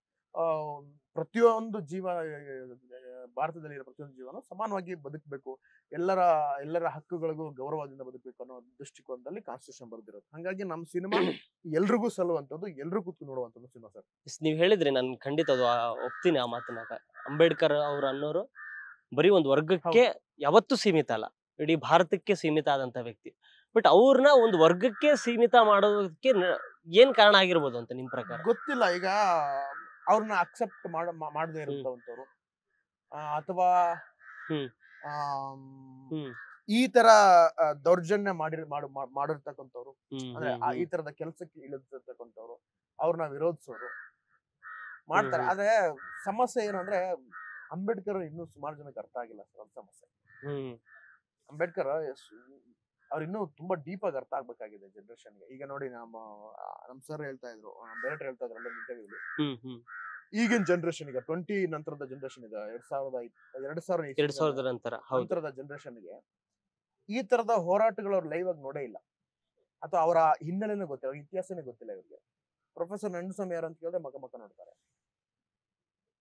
ಪ್ರತಿಯೊಂದು ಜೀವ ಭಾರತದಲ್ಲಿರೋ ಪ್ರತಿಯೊಂದು ಜೀವನ ಸಮಾನವಾಗಿ ಬದುಕಬೇಕು, ಎಲ್ಲರ ಹಕ್ಕುಗಳಿಗೂ ಗೌರವದಿಂದ ಬದುಕಬೇಕು ಅನ್ನೋ ದೃಷ್ಟಿಕೋನದಲ್ಲಿ ಕಾನ್ಸ್ಟಿಟ್ಯೂಷನ್ ಬರೆದಿರೋದು. ಹಾಗಾಗಿ ನಮ್ಮ ಸಿನಿಮಾ ಎಲ್ರಿಗೂ ಸಲ್ಲುವಂಥದ್ದು, ಎಲ್ರೂ ಕೂತ್ಕೊಂಡು ನೋಡುವಂಥದ್ದು ಸಿನಿಮಾ ಸರ್. ನೀವ್ ಹೇಳಿದ್ರಿ, ನಾನು ಖಂಡಿತ ಅದು ಒಪ್ತೀನಿ ಆ ಮಾತನ್ನ. ಅಂಬೇಡ್ಕರ್ ಅವ್ರು ಅನ್ನೋರು ಬರೀ ಒಂದು ವರ್ಗಕ್ಕೆ ಯಾವತ್ತೂ ಸೀಮಿತ ಅಲ್ಲ, ಇಡೀ ಭಾರತಕ್ಕೆ ಸೀಮಿತ ಆದಂತ ವ್ಯಕ್ತಿ. ಬಟ್ ಅವ್ರನ್ನ ಒಂದು ವರ್ಗಕ್ಕೆ ಸೀಮಿತ ಮಾಡೋದಕ್ಕೆ ಏನ್ ಕಾರಣ ಆಗಿರ್ಬೋದು ಅಂತ ನಿಮ್ ಪ್ರಕಾರ? ಗೊತ್ತಿಲ್ಲ. ಈಗ ಅವ್ರನ್ನ ಅಕ್ಸೆಪ್ಟ್ ಮಾಡದೇ ಇರುವಂತವ್ರು, ಅಥವಾ ಈ ತರ ದೌರ್ಜನ್ಯ ಮಾಡಿರ್ತಕ್ಕಂಥವ್ರು, ಅಂದ್ರೆ ಈ ತರದ ಕೆಲಸಕ್ಕೆ ಇಳಿದಿರ್ತಕ್ಕಂಥವ್ರು, ಅವ್ರನ್ನ ವಿರೋಧಿಸೋರು ಮಾಡ್ತಾರೆ. ಆದ್ರೆ ಸಮಸ್ಯೆ ಏನು ಅಂದ್ರೆ, ಅಂಬೇಡ್ಕರ್ ಇನ್ನೂ ಸುಮಾರು ಜನಕ್ಕೆ ಅರ್ಥ ಆಗಿಲ್ಲ ಸರ್. ಅದು ಸಮಸ್ಯೆ. ಅಂಬೇಡ್ಕರ್ ಅವ್ರು ಇನ್ನೂ ತುಂಬಾ ಡೀಪ್ ಆಗಿ ಅರ್ಥ ಆಗ್ಬೇಕಾಗಿದೆ ಜನರೇಷನ್ಗೆ. ಈಗ ನೋಡಿ, ನಮ್ ಸರ್ ಹೇಳ್ತಾ ಇದ್ರು, ಡೈರೆಕ್ಟರ್ ಹೇಳ್ತಾ ಇದ್ರು ಇಂಟರ್ವ್ಯೂಲಿ, ಈಗಿನ ಜನರೇಷನ್, ಈಗ 20 ನಂತರದ ಜನರೇಷನ್ ಇದೆ, 2000 ನಂತರದ ಜನರೇಷನ್ಗೆ ಈ ತರದ ಹೋರಾಟಗಳು ಅವ್ರು ಲೈವ್ ಆಗಿ ನೋಡೇ ಇಲ್ಲ, ಅಥವಾ ಅವರ ಹಿನ್ನೆಲೆನೇ ಗೊತ್ತಿಲ್ಲ, ಅವ್ರ ಇತಿಹಾಸನೇ ಗೊತ್ತಿಲ್ಲ ಇವ್ರಿಗೆ. ಪ್ರೊಫೆಸರ್ ನಂಜುಸ್ವಾಮಿ ಯಾರು ಅಂತ ಕೇಳಿದ್ರೆ ಮಕ ನೋಡ್ತಾರೆ.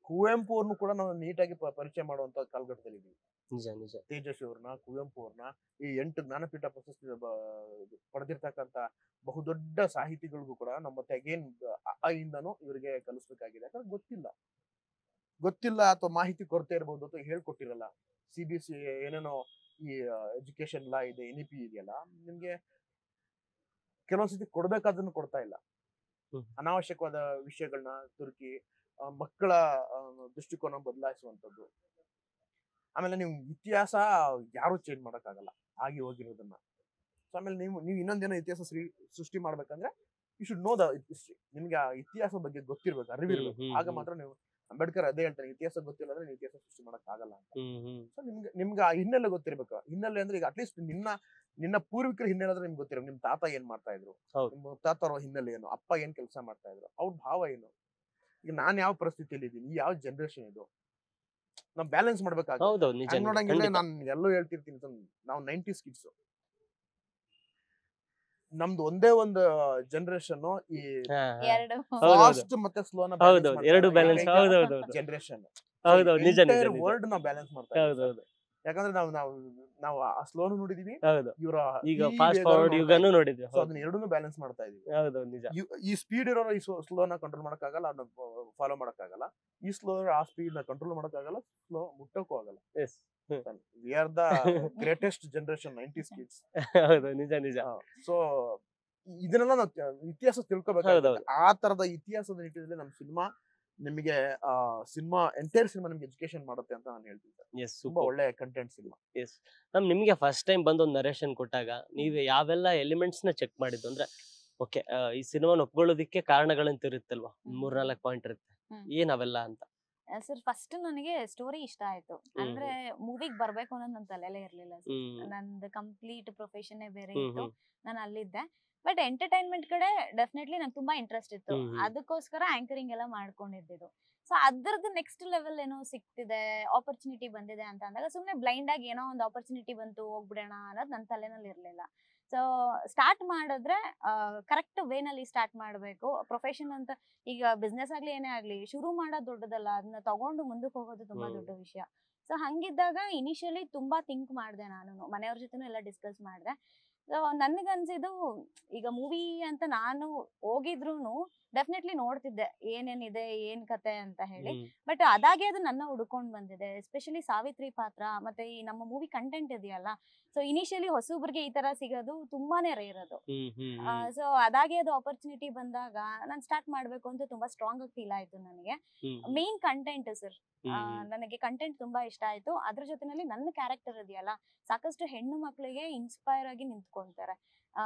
ಕುವೆಂಪು ಅವ್ರನ್ನು ಕೂಡ ನಾವು ನೀಟಾಗಿ ಪರಿಚಯ ಮಾಡುವಂತ ಕಾಲಘಟ್ಟದಲ್ಲಿ ಇದೀವಿ. ತೇಜಸ್ವಿ ಅವ್ರನ್ನ, ಕುವೆಂಪು ಅವ್ರನ್ನ, ಈ 8 ಜ್ಞಾನಪೀಠ ಪ್ರಶಸ್ತಿ ಪಡೆದಿರ್ತಕ್ಕಂತ ಬಹುದೊಡ್ಡ ಸಾಹಿತಿಗಳಿಗೂ ಕೂಡ ನಮ್ಮ ಮತ್ತೆ ಅಗೇನ್ ಇಂದನೂ ಇವರಿಗೆ ಕಲಿಸ್ಬೇಕಾಗಿದೆ. ಯಾಕಂದ್ರೆ ಗೊತ್ತಿಲ್ಲ ಅಥವಾ ಮಾಹಿತಿ ಕೊರತೆ ಇರ್ಬೋದು, ಅಥವಾ ಹೇಳ್ಕೊಟ್ಟಿರಲ್ಲ. CBC ಏನೇನೋ ಈ ಎಜುಕೇಶನ್ ಲಾ ಇದೆ, NEP ಇದೆಯಲ್ಲ, ನಿಮ್ಗೆ ಕೆಲವೊಂದ್ಸತಿ ಕೊಡ್ಬೇಕಾದನ್ನು ಕೊಡ್ತಾ ಇಲ್ಲ. ಅನಾವಶ್ಯಕವಾದ ವಿಷಯಗಳನ್ನ ತುರುಕಿ ಮಕ್ಕಳ ದೃಷ್ಟಿಕೋನ ಬದಲಾಯಿಸುವಂಥದ್ದು. ಆಮೇಲೆ ನೀವು ಇತಿಹಾಸ ಯಾರು ಚೇಂಜ್ ಮಾಡಕ್ಕಾಗಲ್ಲ, ಆಗಿ ಹೋಗಿರೋದನ್ನ. ಸೊ ಆಮೇಲೆ ನೀವು ಇನ್ನೊಂದೇನೋ ಇತಿಹಾಸ ಸೃಷ್ಟಿ ಮಾಡ್ಬೇಕಂದ್ರೆ you should know the history. ನಿಮ್ಗೆ ಆ ಇತಿಹಾಸ ಬಗ್ಗೆ ಗೊತ್ತಿರ್ಬೇಕು, ಅರಿವಿರ್ಬೇಕು. ಆಗ ಮಾತ್ರ ನೀವು, ಅಂಬೇಡ್ಕರ್ ಅದೇ ಹೇಳ್ತಾರೆ, ಇತಿಹಾಸ ಗೊತ್ತಿಲ್ಲ ಅಂದ್ರೆ ನೀವು ಇತಿಹಾಸ ಸೃಷ್ಟಿ ಮಾಡಕ್ ಆಗಲ್ಲ ಅಂತ. ಸೊ ನಿಮ್ಗೆ ಆ ಹಿನ್ನೆಲೆ ಗೊತ್ತಿರ್ಬೇಕು. ಹಿನ್ನೆಲೆ ಅಂದ್ರೆ ಈಗ ಅಟ್ಲೀಸ್ಟ್ ನಿನ್ನ ಪೂರ್ವಿಕರ ಹಿನ್ನೆಲೆ ಅಂದ್ರೆ ನಿಮ್ಗೆ ಗೊತ್ತಿರೋ, ನಿಮ್ ತಾತ ಏನ್ ಮಾಡ್ತಾ ಇದ್ರು, ನಿಮ್ ತಾತರ ಹಿನ್ನೆಲೆ ಏನು, ಅಪ್ಪ ಏನ್ ಕೆಲಸ ಮಾಡ್ತಾ ಇದ್ರು, ಅವ್ರ ಭಾವ ಏನು, ಈಗ ನಾನ್ ಯಾವ ಪರಿಸ್ಥಿತಿಯಲ್ಲಿ ಇದ್ದೀನಿ, ಯಾವ ಜನರೇಷನ್ ಇದು, ನಾವ್ ಬ್ಯಾಲೆನ್ಸ್ ಮಾಡ್ಬೇಕಾಗುತ್ತೆ. ನೋಡಂಗಿಲ್ಲ, ನಾನು ಎಲ್ಲೂ ಹೇಳ್ತಿರ್ತೀನಿ, ನಾವು 90s ಕಿಡ್ಸ್, ನಮ್ದು ಒಂದೇ ಒಂದು ಜನರೇಷನ್ ಈ ಫಾಸ್ಟ್ ಮತ್ತೆ ಸ್ಲೋನ ಜನರೇಷನ್, ವರ್ಲ್ಡ್ ನಾವು ಬ್ಯಾಲೆನ್ಸ್ ಮಾಡ್ತಾ ಇದ್ದೀವಿ. ಯಾಕಂದ್ರೆ ನಾವು ಆ ಸ್ಲೋನು ನೋಡಿದೀವಿ, ಇವರ ಈಗ ಫಾಸ್ಟ್ ಫಾರ್ವರ್ಡ್ ಯುಗನು ನೋಡಿದ್ವಿ. ಅದನ್ನ ಎರಡನ್ನೂ ಬ್ಯಾಲೆನ್ಸ್ ಮಾಡ್ತಾ ಇದೀವಿ. ಈ ಸ್ಪೀಡ್ ಇರೋರು ಈ ಸ್ಲೋನ ಕಂಟ್ರೋಲ್ ಮಾಡಕ್ಕಾಗಲ್ಲ, ಅದನ್ನ ಫಾಲೋ ಮಾಡಕ್ಕಾಗಲ್ಲ. ಈ ಸ್ಲೋ ಆ ಸ್ಪೀಡ್ ನ ಕಂಟ್ರೋಲ್ ಮಾಡಕ್ಕಾಗಲ್ಲ, ಸ್ಲೋ ಮುಟ್ಟಕ್ಕೂ ಆಗಲ್ಲ. We are the greatest generation 90s kids. ನಿಜ. ಸೊ ಇದನ್ನೆಲ್ಲ ನಾವು ಇತಿಹಾಸ ತಿಳ್ಕೊಬೇಕಾಗುತ್ತೆ. ಆ ತರದ ಇತಿಹಾಸದ ನಿಟ್ಟಿನಲ್ಲಿ ನಮ್ಮ ಸಿನಿಮಾ ನಿಮಗೆ ಎಂಟೈರ್ ಸಿನಿಮಾ ನಿಮ್ಗೆ ಎಜುಕೇಶನ್ ಮಾಡುತ್ತೆ ಅಂತ ನಾನು ಹೇಳ್ತೀನಿ. ತುಂಬಾ ಒಳ್ಳೆ ಕಂಟೆಂಟ್ ಸಿನಿಮಾ. ನಿಮ್ಗೆ ಫಸ್ಟ್ ಟೈಮ್ ಬಂದು ಒಂದು ನರೇಷನ್ ಕೊಟ್ಟಾಗ ನೀವು ಯಾವೆಲ್ಲ ಎಲಿಮೆಂಟ್ಸ್ ನ ಚೆಕ್ ಮಾಡಿದ್ದು? ಅಂದ್ರೆ ಓಕೆ, ಈ ಸಿನಿಮಾನ ಒಪ್ಕೊಳ್ಳೋದಿಕ್ಕೆ ಕಾರಣಗಳಂತ ಇರುತ್ತಲ್ವಾ, 3-4 ಪಾಯಿಂಟ್ ಇರುತ್ತೆ, ಏನ್ ಅವೆಲ್ಲ ಅಂತ? ಸರ್, ಫಸ್ಟ್ ನನಗೆ ಸ್ಟೋರಿ ಇಷ್ಟ ಆಯ್ತು. ಅಂದ್ರೆ ಮೂವಿಗೆ ಬರ್ಬೇಕು ಅನ್ನೋದು ನನ್ನ ತಲೆಯಲ್ಲೇ ಇರ್ಲಿಲ್ಲ. ನಂದು ಕಂಪ್ಲೀಟ್ ಪ್ರೊಫೆಷನ್ ಬೇರೆ ಇತ್ತು, ನಾನು ಅಲ್ಲಿದ್ದೆ. ಬಟ್ ಎಂಟರ್ಟೈನ್ಮೆಂಟ್ ಕಡೆ ಡೆಫಿನೆಟ್ಲಿ ನಂಗೆ ತುಂಬಾ ಇಂಟ್ರೆಸ್ಟ್ ಇತ್ತು. ಅದಕ್ಕೋಸ್ಕರ ಆಂಕರಿಂಗ್ ಎಲ್ಲ ಮಾಡ್ಕೊಂಡಿದ್ದು. ಸೊ ಅದ್ರದ್ದು ನೆಕ್ಸ್ಟ್ ಲೆವೆಲ್ ಏನೋ ಸಿಕ್ತಿದೆ, ಆಪರ್ಚುನಿಟಿ ಬಂದಿದೆ ಅಂತ ಅಂದಾಗ ಸುಮ್ನೆ ಬ್ಲೈಂಡ್ ಆಗಿ ಏನೋ ಒಂದು ಆಪರ್ಚುನಿಟಿ ಬಂತು ಹೋಗ್ಬಿಡೋಣ ಅನ್ನೋದು ನನ್ನ ತಲೆನಲ್ಲಿ ಇರ್ಲಿಲ್ಲ. ಸೊ ಸ್ಟಾರ್ಟ್ ಮಾಡಿದ್ರೆ ಕರೆಕ್ಟ್ ವೇನಲ್ಲಿ ಸ್ಟಾರ್ಟ್ ಮಾಡ್ಬೇಕು. ಪ್ರೊಫೆಷನ್ ಅಂತ, ಈಗ ಬಿಸ್ನೆಸ್ ಆಗ್ಲಿ ಏನೇ ಆಗ್ಲಿ, ಶುರು ಮಾಡೋದು ದೊಡ್ಡದಲ್ಲ, ಅದನ್ನ ತಗೊಂಡು ಮುಂದಕ್ಕೆ ಹೋಗೋದು ತುಂಬಾ ದೊಡ್ಡ ವಿಷಯ. ಸೊ ಹಂಗಿದ್ದಾಗ ಇನಿಷಿಯಲಿ ತುಂಬಾ ಥಿಂಕ್ ಮಾಡಿದೆ. ನಾನು ಮನೆಯವ್ರ ಜೊತೆನೂ ಎಲ್ಲ ಡಿಸ್ಕಸ್ ಮಾಡಿದೆ. ಸೊ ನನ್ಗನ್ಸಿದ್ದು, ಈಗ ಮೂವಿ ಅಂತ ನಾನು ಹೋಗಿದ್ರು ಡೆಫಿನೆಟ್ಲಿ ನೋಡ್ತಿದ್ದೆ ಏನೇನಿದೆ, ಏನ್ ಕತೆ ಅಂತ ಹೇಳಿ. ಬಟ್ ಅದಾಗೆ ಅದು ನನ್ನ ಹುಡ್ಕೊಂಡ್ ಬಂದಿದೆ. ಎಸ್ಪೆಷಲಿ ಸಾವಿತ್ರಿ ಪಾತ್ರ ಮತ್ತೆ ಈ ನಮ್ಮ ಮೂವಿ ಕಂಟೆಂಟ್ ಇದೆಯಲ್ಲ, ಸೊ ಇನಿಷಿಯಲಿ ಹೊಸಬ್ರಿಗೆ ಈ ತರ ಸಿಗೋದು ತುಂಬಾನೇ ರೇರ್ ಅದು. ಸೊ ಅದಾಗೆ ಅದು ಆಪರ್ಚುನಿಟಿ ಬಂದಾಗ ನಾನು ಸ್ಟಾರ್ಟ್ ಮಾಡ್ಬೇಕು ಅಂತ ತುಂಬಾ ಸ್ಟ್ರಾಂಗ್ ಆಗಿ ಫೀಲ್ ಆಯ್ತು ನನಗೆ. ಮೇನ್ ಕಂಟೆಂಟ್ ಸರ್, ನನಗೆ ಕಂಟೆಂಟ್ ತುಂಬಾ ಇಷ್ಟ ಆಯ್ತು. ಅದ್ರ ಜೊತೆನಲ್ಲಿ ನನ್ನ ಕ್ಯಾರೆಕ್ಟರ್ ಇದೆಯಲ್ಲ, ಸಾಕಷ್ಟು ಹೆಣ್ಣು ಮಕ್ಕಳಿಗೆ ಇನ್ಸ್ಪೈರ್ ಆಗಿ ನಿಂತ್ಕೊಂತಾರೆ.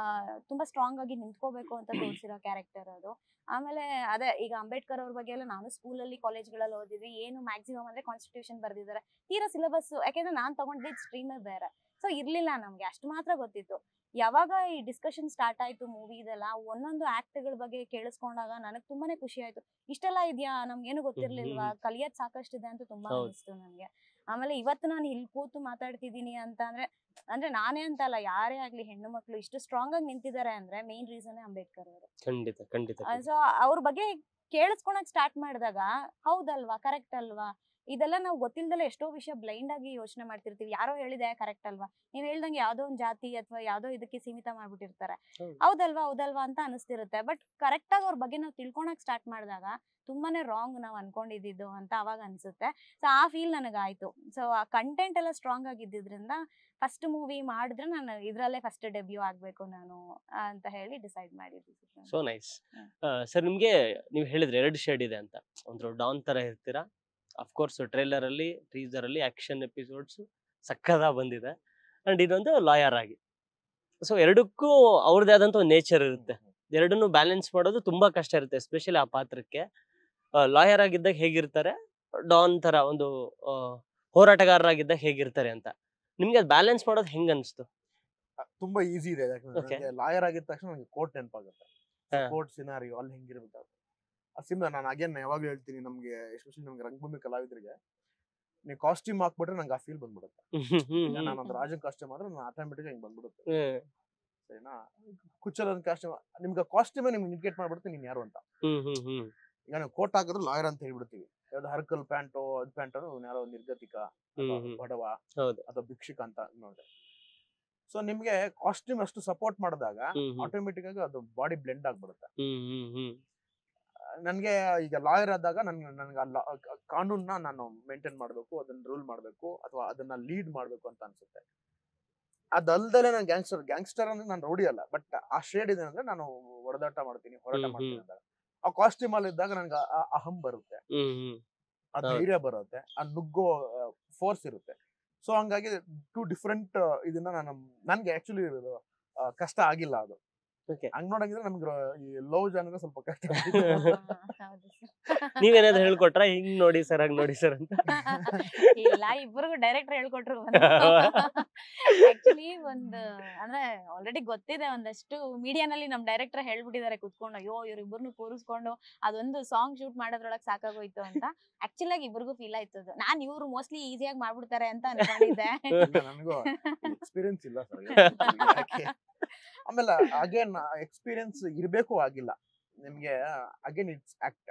ತುಂಬಾ ಸ್ಟ್ರಾಂಗ್ ಆಗಿ ನಿಂತ್ಕೋಬೇಕು ಅಂತ ತೋರಿಸಿರೋ ಕ್ಯಾರೆಕ್ಟರ್ ಅದು. ಆಮೇಲೆ ಅದೇ, ಈಗ ಅಂಬೇಡ್ಕರ್ ಅವ್ರ ಬಗ್ಗೆ ಎಲ್ಲ ನಾನು ಸ್ಕೂಲಲ್ಲಿ ಕಾಲೇಜ್ಗಳಲ್ಲಿ ಓದಿದ್ವಿ. ಏನು ಮ್ಯಾಕ್ಸಿಮಮ್ ಅಂದ್ರೆ ಕಾನ್ಸ್ಟಿಟ್ಯೂಷನ್ ಬರ್ದಿದ್ದಾರೆ, ತೀರಾ ಸಿಲೆಬಸ್. ಯಾಕೆಂದ್ರೆ ನಾನ್ ತಗೊಂಡಿದ್ದ ಸ್ಟ್ರೀಮೇ ಬೇರೆ, ಸೊ ಇರ್ಲಿಲ್ಲ ನಮ್ಗೆ, ಅಷ್ಟು ಮಾತ್ರ ಗೊತ್ತಿತ್ತು. ಯಾವಾಗ ಈ ಡಿಸ್ಕಷನ್ ಸ್ಟಾರ್ಟ್ ಆಯ್ತು ಮೂವಿದೆಲ್ಲ, ಒಂದೊಂದು ಆಕ್ಟ್ ಗಳ ಬಗ್ಗೆ ಕೇಳಿಸ್ಕೊಂಡಾಗ ನನಗ್ ತುಂಬಾನೇ ಖುಷಿ ಆಯ್ತು. ಇಷ್ಟೆಲ್ಲ ಇದ್ಯಾ, ನಮ್ಗೇನು ಗೊತ್ತಿರ್ಲಿಲ್ವಾ, ಕಲಿಯೋದ್ ಸಾಕಷ್ಟಿದೆ ಅಂತ ತುಂಬಾ ಅನಿಸ್ತು ನನ್ಗೆ. ಆಮೇಲೆ ಇವತ್ತು ನಾನು ಇಲ್ಲಿ ಕೂತು ಮಾತಾಡ್ತಿದ್ದೀನಿ ಅಂತ ಅಂದ್ರೆ ಅಂದ್ರೆ ನಾನೇ ಅಂತಲ್ಲ, ಯಾರೇ ಆಗ್ಲಿ ಹೆಣ್ಣು ಮಕ್ಳು ಇಷ್ಟು ಸ್ಟ್ರಾಂಗ್ ಆಗಿ ನಿಂತಿದ್ದಾರೆ ಅಂದ್ರೆ ಮೇನ್ ರೀಸನ್ ಅಂಬೇಡ್ಕರ್ ಅವರು. ಖಂಡಿತ ಖಂಡಿತ ಸೊ ಅವ್ರ ಬಗ್ಗೆ ಕೇಳಿಸ್ಕೊಳಕ್ ಸ್ಟಾರ್ಟ್ ಮಾಡಿದಾಗ ಹೌದಲ್ವಾ, ಕರೆಕ್ಟ್ ಅಲ್ವಾ, ಇದೆಲ್ಲ ನಾವು ಗೊತ್ತಿಲ್ದಲ್ಲ ಎಷ್ಟೋ ವಿಷಯ ಬ್ಲೈಂಡ್ ಆಗಿ ಯೋಚನೆ ಮಾಡ್ತಿರ್ತೀವಿ. ಯಾರೋ ಹೇಳಿದೆ ಕರೆಕ್ಟ್ ಅಲ್ವಾ, ನೀವ್ ಹೇಳ್ದಂಗೆ ಯಾವ್ದೋ ಒಂದ್ ಜಾತಿ ಅಥವಾ ಯಾವ್ದೋ ಇದಕ್ಕೆ ಸೀಮಿತ ಮಾಡ್ಬಿಟ್ಟಿರ್ತಾರೆ. ಹೌದಲ್ವಾ ಅಂತ ಅನಿಸ್ತಿರುತ್ತೆ. ಬಟ್ ಕರೆಕ್ಟ್ ಆಗಿ ಅವ್ರ ಬಗ್ಗೆ ನಾವು ತಿಳ್ಕೊಳಕ್ ಸ್ಟಾರ್ಟ್ ಮಾಡಿದಾಗ ತುಂಬಾನೇ ರಾಂಗ್ ನಾವ್ ಅನ್ಕೊಂಡಿದ್ದು ಅಂತ ಅವಾಗ ಅನ್ಸುತ್ತೆ. ಸೊ ಆ ಫೀಲ್ ನನಗಾಯ್ತು. ಸೊ ಆ ಕಂಟೆಂಟ್ ಎಲ್ಲ ಸ್ಟ್ರಾಂಗ್ ಆಗಿದ್ದಿದ್ರಿಂದ ಫಸ್ಟ್ ಮೂವಿ ಮಾಡಿದ್ರೆ ನಾನು ಇದ್ರಲ್ಲೇ ಫಸ್ಟ್ ಡೆಬ್ಯೂ ಆಗ್ಬೇಕು ನಾನು ಅಂತ ಹೇಳಿ ಡಿಸೈಡ್ ಮಾಡಿದ್ವಿ. So nice. ಸರ್ ನಿಮ್ಗೆ ನೀವು ಹೇಳಿದ್ರೆ 2 ಶೇಡ್ ಇದೆ ಅಂತ, ಒಂದು ಡಾನ್ ತರ ಇರ್ತೀರಾ, ಅಫ್ಕೋರ್ಸ್ ಟ್ರೇಲರ್ ಅಲ್ಲಿ ಟೀಸರ್ ಅಲ್ಲಿ ಆಕ್ಷನ್ ಎಪಿಸೋಡ್ಸ್ ಸಕ್ಕದ ಬಂದಿದೆ, ಅಂಡ್ ಇದೊಂದು ಲಾಯರ್ ಆಗಿ. ಸೊ ಎರಡಕ್ಕೂ ಅವ್ರದ್ದೇ ಆದಂತ ಒಂದು ನೇಚರ್ ಇರುತ್ತೆ. ಎರಡನ್ನು ಬ್ಯಾಲೆನ್ಸ್ ಮಾಡೋದು ತುಂಬಾ ಕಷ್ಟ ಇರುತ್ತೆ, ಎಸ್ಪೆಷಲಿ ಆ ಪಾತ್ರಕ್ಕೆ. ಲಾಯರ್ ಆಗಿದ್ದಾಗ ಹೇಗಿರ್ತಾರೆ, ಡಾನ್ ತರ ಒಂದು ಹೋರಾಟಗಾರರಾಗಿದ್ದಾಗ ಹೇಗಿರ್ತಾರೆ ಅಂತ ನಿಮ್ಗೆ ಅದು ಬ್ಯಾಲೆನ್ಸ್ ಮಾಡೋದು ಹೆಂಗ್ ಅನ್ಸ್ತು? ತುಂಬಾ ಈಸಿ ಇದೆ. Okay. ಲಾಯರ್ ಆಗಿದ ತಕ್ಷಣ ನನಗೆ ಕೋರ್ಟ್ ನೆನಪಾಗುತ್ತೆ. ಕೋರ್ಟ್ ಸಿನಾರಿಯೋ ಅಲ್ಲಿ ಹೆಂಗಿರ್ಬೇಕು ಆ ಸಿನಿಮಾ. ನಾನು ಅಗೇನ್ ಯಾವಾಗ್ಲೂ ಹೇಳ್ತೀನಿ, ನಮ್ಗೆ ಎಸ್ಪೆಷಲಿ ನಮ್ಗೆ ರಂಗಭೂಮಿ ಕಲಾವಿದರಿಗೆ ನೀವು ಕಾಸ್ಟ್ಯೂಮ್ ಹಾಕ್ಬಿಟ್ರೆ ನಂಗೆ ಆ ಫೀಲ್ ಬಂದ್ಬಿಡುತ್ತೆ. ನಾನು ಒಂದು ರಾಜನ್ ಕಾಸ್ಟ್ಯೂಮ್ ಆದ್ರೆ ನಾನು ಆಟೋಮೆಟಿಕ್ ಹಿಂಗ್ ಬಂದ್ಬಿಡುತ್ತೆ. ಸರಿನಾ? ಕುಚ್ಚಲ್ ಒಂದು ಕಾಸ್ಟ್ಯೂಮ್, ನಿಮ್ಗೆ ಕಾಸ್ಟ್ಯೂಮೇ ನಿಮ್ಗೆ ಇಂಡಿಕೇಟ್ ಮಾಡ್ಬಿಡುತ್ತೆ ನೀನ್ ಯಾರು ಅಂತ. ಈಗ ನೀವು ಕೋಟ್ ಹಾಕಿದ್ರೆ ಲಾಯರ್ ಅಂತ ಹೇಳ್ಬಿಡ್ತೀವಿ. ಯಾವ್ದು ಹರ್ಕಲ್ ಪ್ಯಾಂಟು ಅದ್ ಪ್ಯಾಂಟು ಯಾರೋ ನಿರ್ಗತಿಕ ಬಡವ ಅಥವಾ ಭಿಕ್ಷುಕ ಅಂತ ನೋಡಿದೆ. ಸೊ ನಿಮ್ಗೆ ಕಾಸ್ಟ್ಯೂಮ್ ಅಷ್ಟು ಸಪೋರ್ಟ್ ಮಾಡಿದಾಗ ಆಟೋಮೆಟಿಕ್ ಆಗಿ ಅದು ಬಾಡಿ ಬ್ಲೆಂಡ್ ಆಗ್ಬಿಡುತ್ತೆ. ನನ್ಗೆ ಈಗ ಲಾಯರ್ ಆದಾಗ ನನ್ಗೆ ಕಾನೂನ್ನ ನಾನು ಮೇಂಟೈನ್ ಮಾಡ್ಬೇಕು, ಅದನ್ನ ರೂಲ್ ಮಾಡ್ಬೇಕು ಅಥವಾ ಅದನ್ನ ಲೀಡ್ ಮಾಡ್ಬೇಕು ಅಂತ ಅನ್ಸುತ್ತೆ. ಅದಲ್ದಲೆ ನಾನು ಗ್ಯಾಂಗ್ಸ್ಟರ್ ಅಂದ್ರೆ ನಾನು ರೌಡಿ ಅಲ್ಲ, ಬಟ್ ಆ ಶೇಡ್ ಇದೆ ಅಂದ್ರೆ ನಾನು ಹೊಡೆದಾಟ ಮಾಡ್ತೀನಿ, ಹೋರಾಟ ಮಾಡ್ತೀನಿ ಅಂದಾಗ ಆ ಕಾಸ್ಟ್ಯೂಮ್ ಅಲ್ಲಿ ಇದ್ದಾಗ ನನ್ಗೆ ಅಹಂ ಬರುತ್ತೆ, ಆ ಧೈರ್ಯ ಬರುತ್ತೆ, ಆ ನುಗ್ಗೋ ಫೋರ್ಸ್ ಇರುತ್ತೆ. ಸೊ ಹಂಗಾಗಿ 2 ಡಿಫ್ರೆಂಟ್ ಇದನ್ನ ನನ್ಗೆ ಆಕ್ಚುಲಿ ಕಷ್ಟ ಆಗಿಲ್ಲ ಅದು. ಹಂಗ್ ನೋಡಂಗಿದ್ರೆ ನಮ್ಗೆ ಈ ಲವ್ ಜಾನರ್ ಸ್ವಲ್ಪ ಕಷ್ಟ. ನೀವೇನಾದ್ರು ಹೇಳ್ಕೊಟ್ರ ಹಿಂಗ್ ನೋಡಿ ಸರ್ ಹಂಗ್ ನೋಡಿ ಸರ್ ಅಂತ? ಇಲ್ಲ, ಇಬ್ಬರಿಗೂ ಡೈರೆಕ್ಟರ್ ಹೇಳ್ಕೊಟ್ರು. ಆಕ್ಚುಲಿ ಒಂದು ಅಂದ್ರೆ ಆಲ್ರೆಡಿ ಗೊತ್ತಿದೆ, ಒಂದಷ್ಟು ಮೀಡಿಯಾನಲ್ಲಿ ನಮ್ ಡೈರೆಕ್ಟರ್ ಹೇಳ್ಬಿಟ್ಟಿದ್ದಾರೆ ಕುತ್ಕೊಂಡು, ಅಯ್ಯೋ ಇವ್ರಿಬ್ಬರನ್ನು ಕೂರಿಸ್ಕೊಂಡು ಅದೊಂದು ಸಾಂಗ್ ಶೂಟ್ ಮಾಡೋದ್ರೊಳಗೆ ಸಾಕಾಗೋಯ್ತು ಅಂತ. ಆಕ್ಚುಲ್ ಆಗಿ ಇಬ್ಬರಿಗೂ ಫೀಲ್ ಆಯ್ತದ. ನಾನ್ ಇವ್ರು ಮೋಸ್ಟ್ಲಿ ಈಸಿಯಾಗಿ ಮಾಡ್ಬಿಡ್ತಾರೆ ಅಂತ ಅನ್ಕೊಂಡಿದ್ದೆ. ನನಗೂ ಎಕ್ಸ್ಪೀರಿಯನ್ಸ್ ಇಲ್ಲ ಸರ್. ಆಮೇಲೆ ಅಗೇನ್ ಎಕ್ಸ್ಪೀರಿಯನ್ಸ್ ಇರ್ಬೇಕು ಆಗಿಲ್ಲ ನಿಮ್ಗೆ. ಅಗೇನ್ ಇಟ್ಸ್ ಆಕ್ಟ್,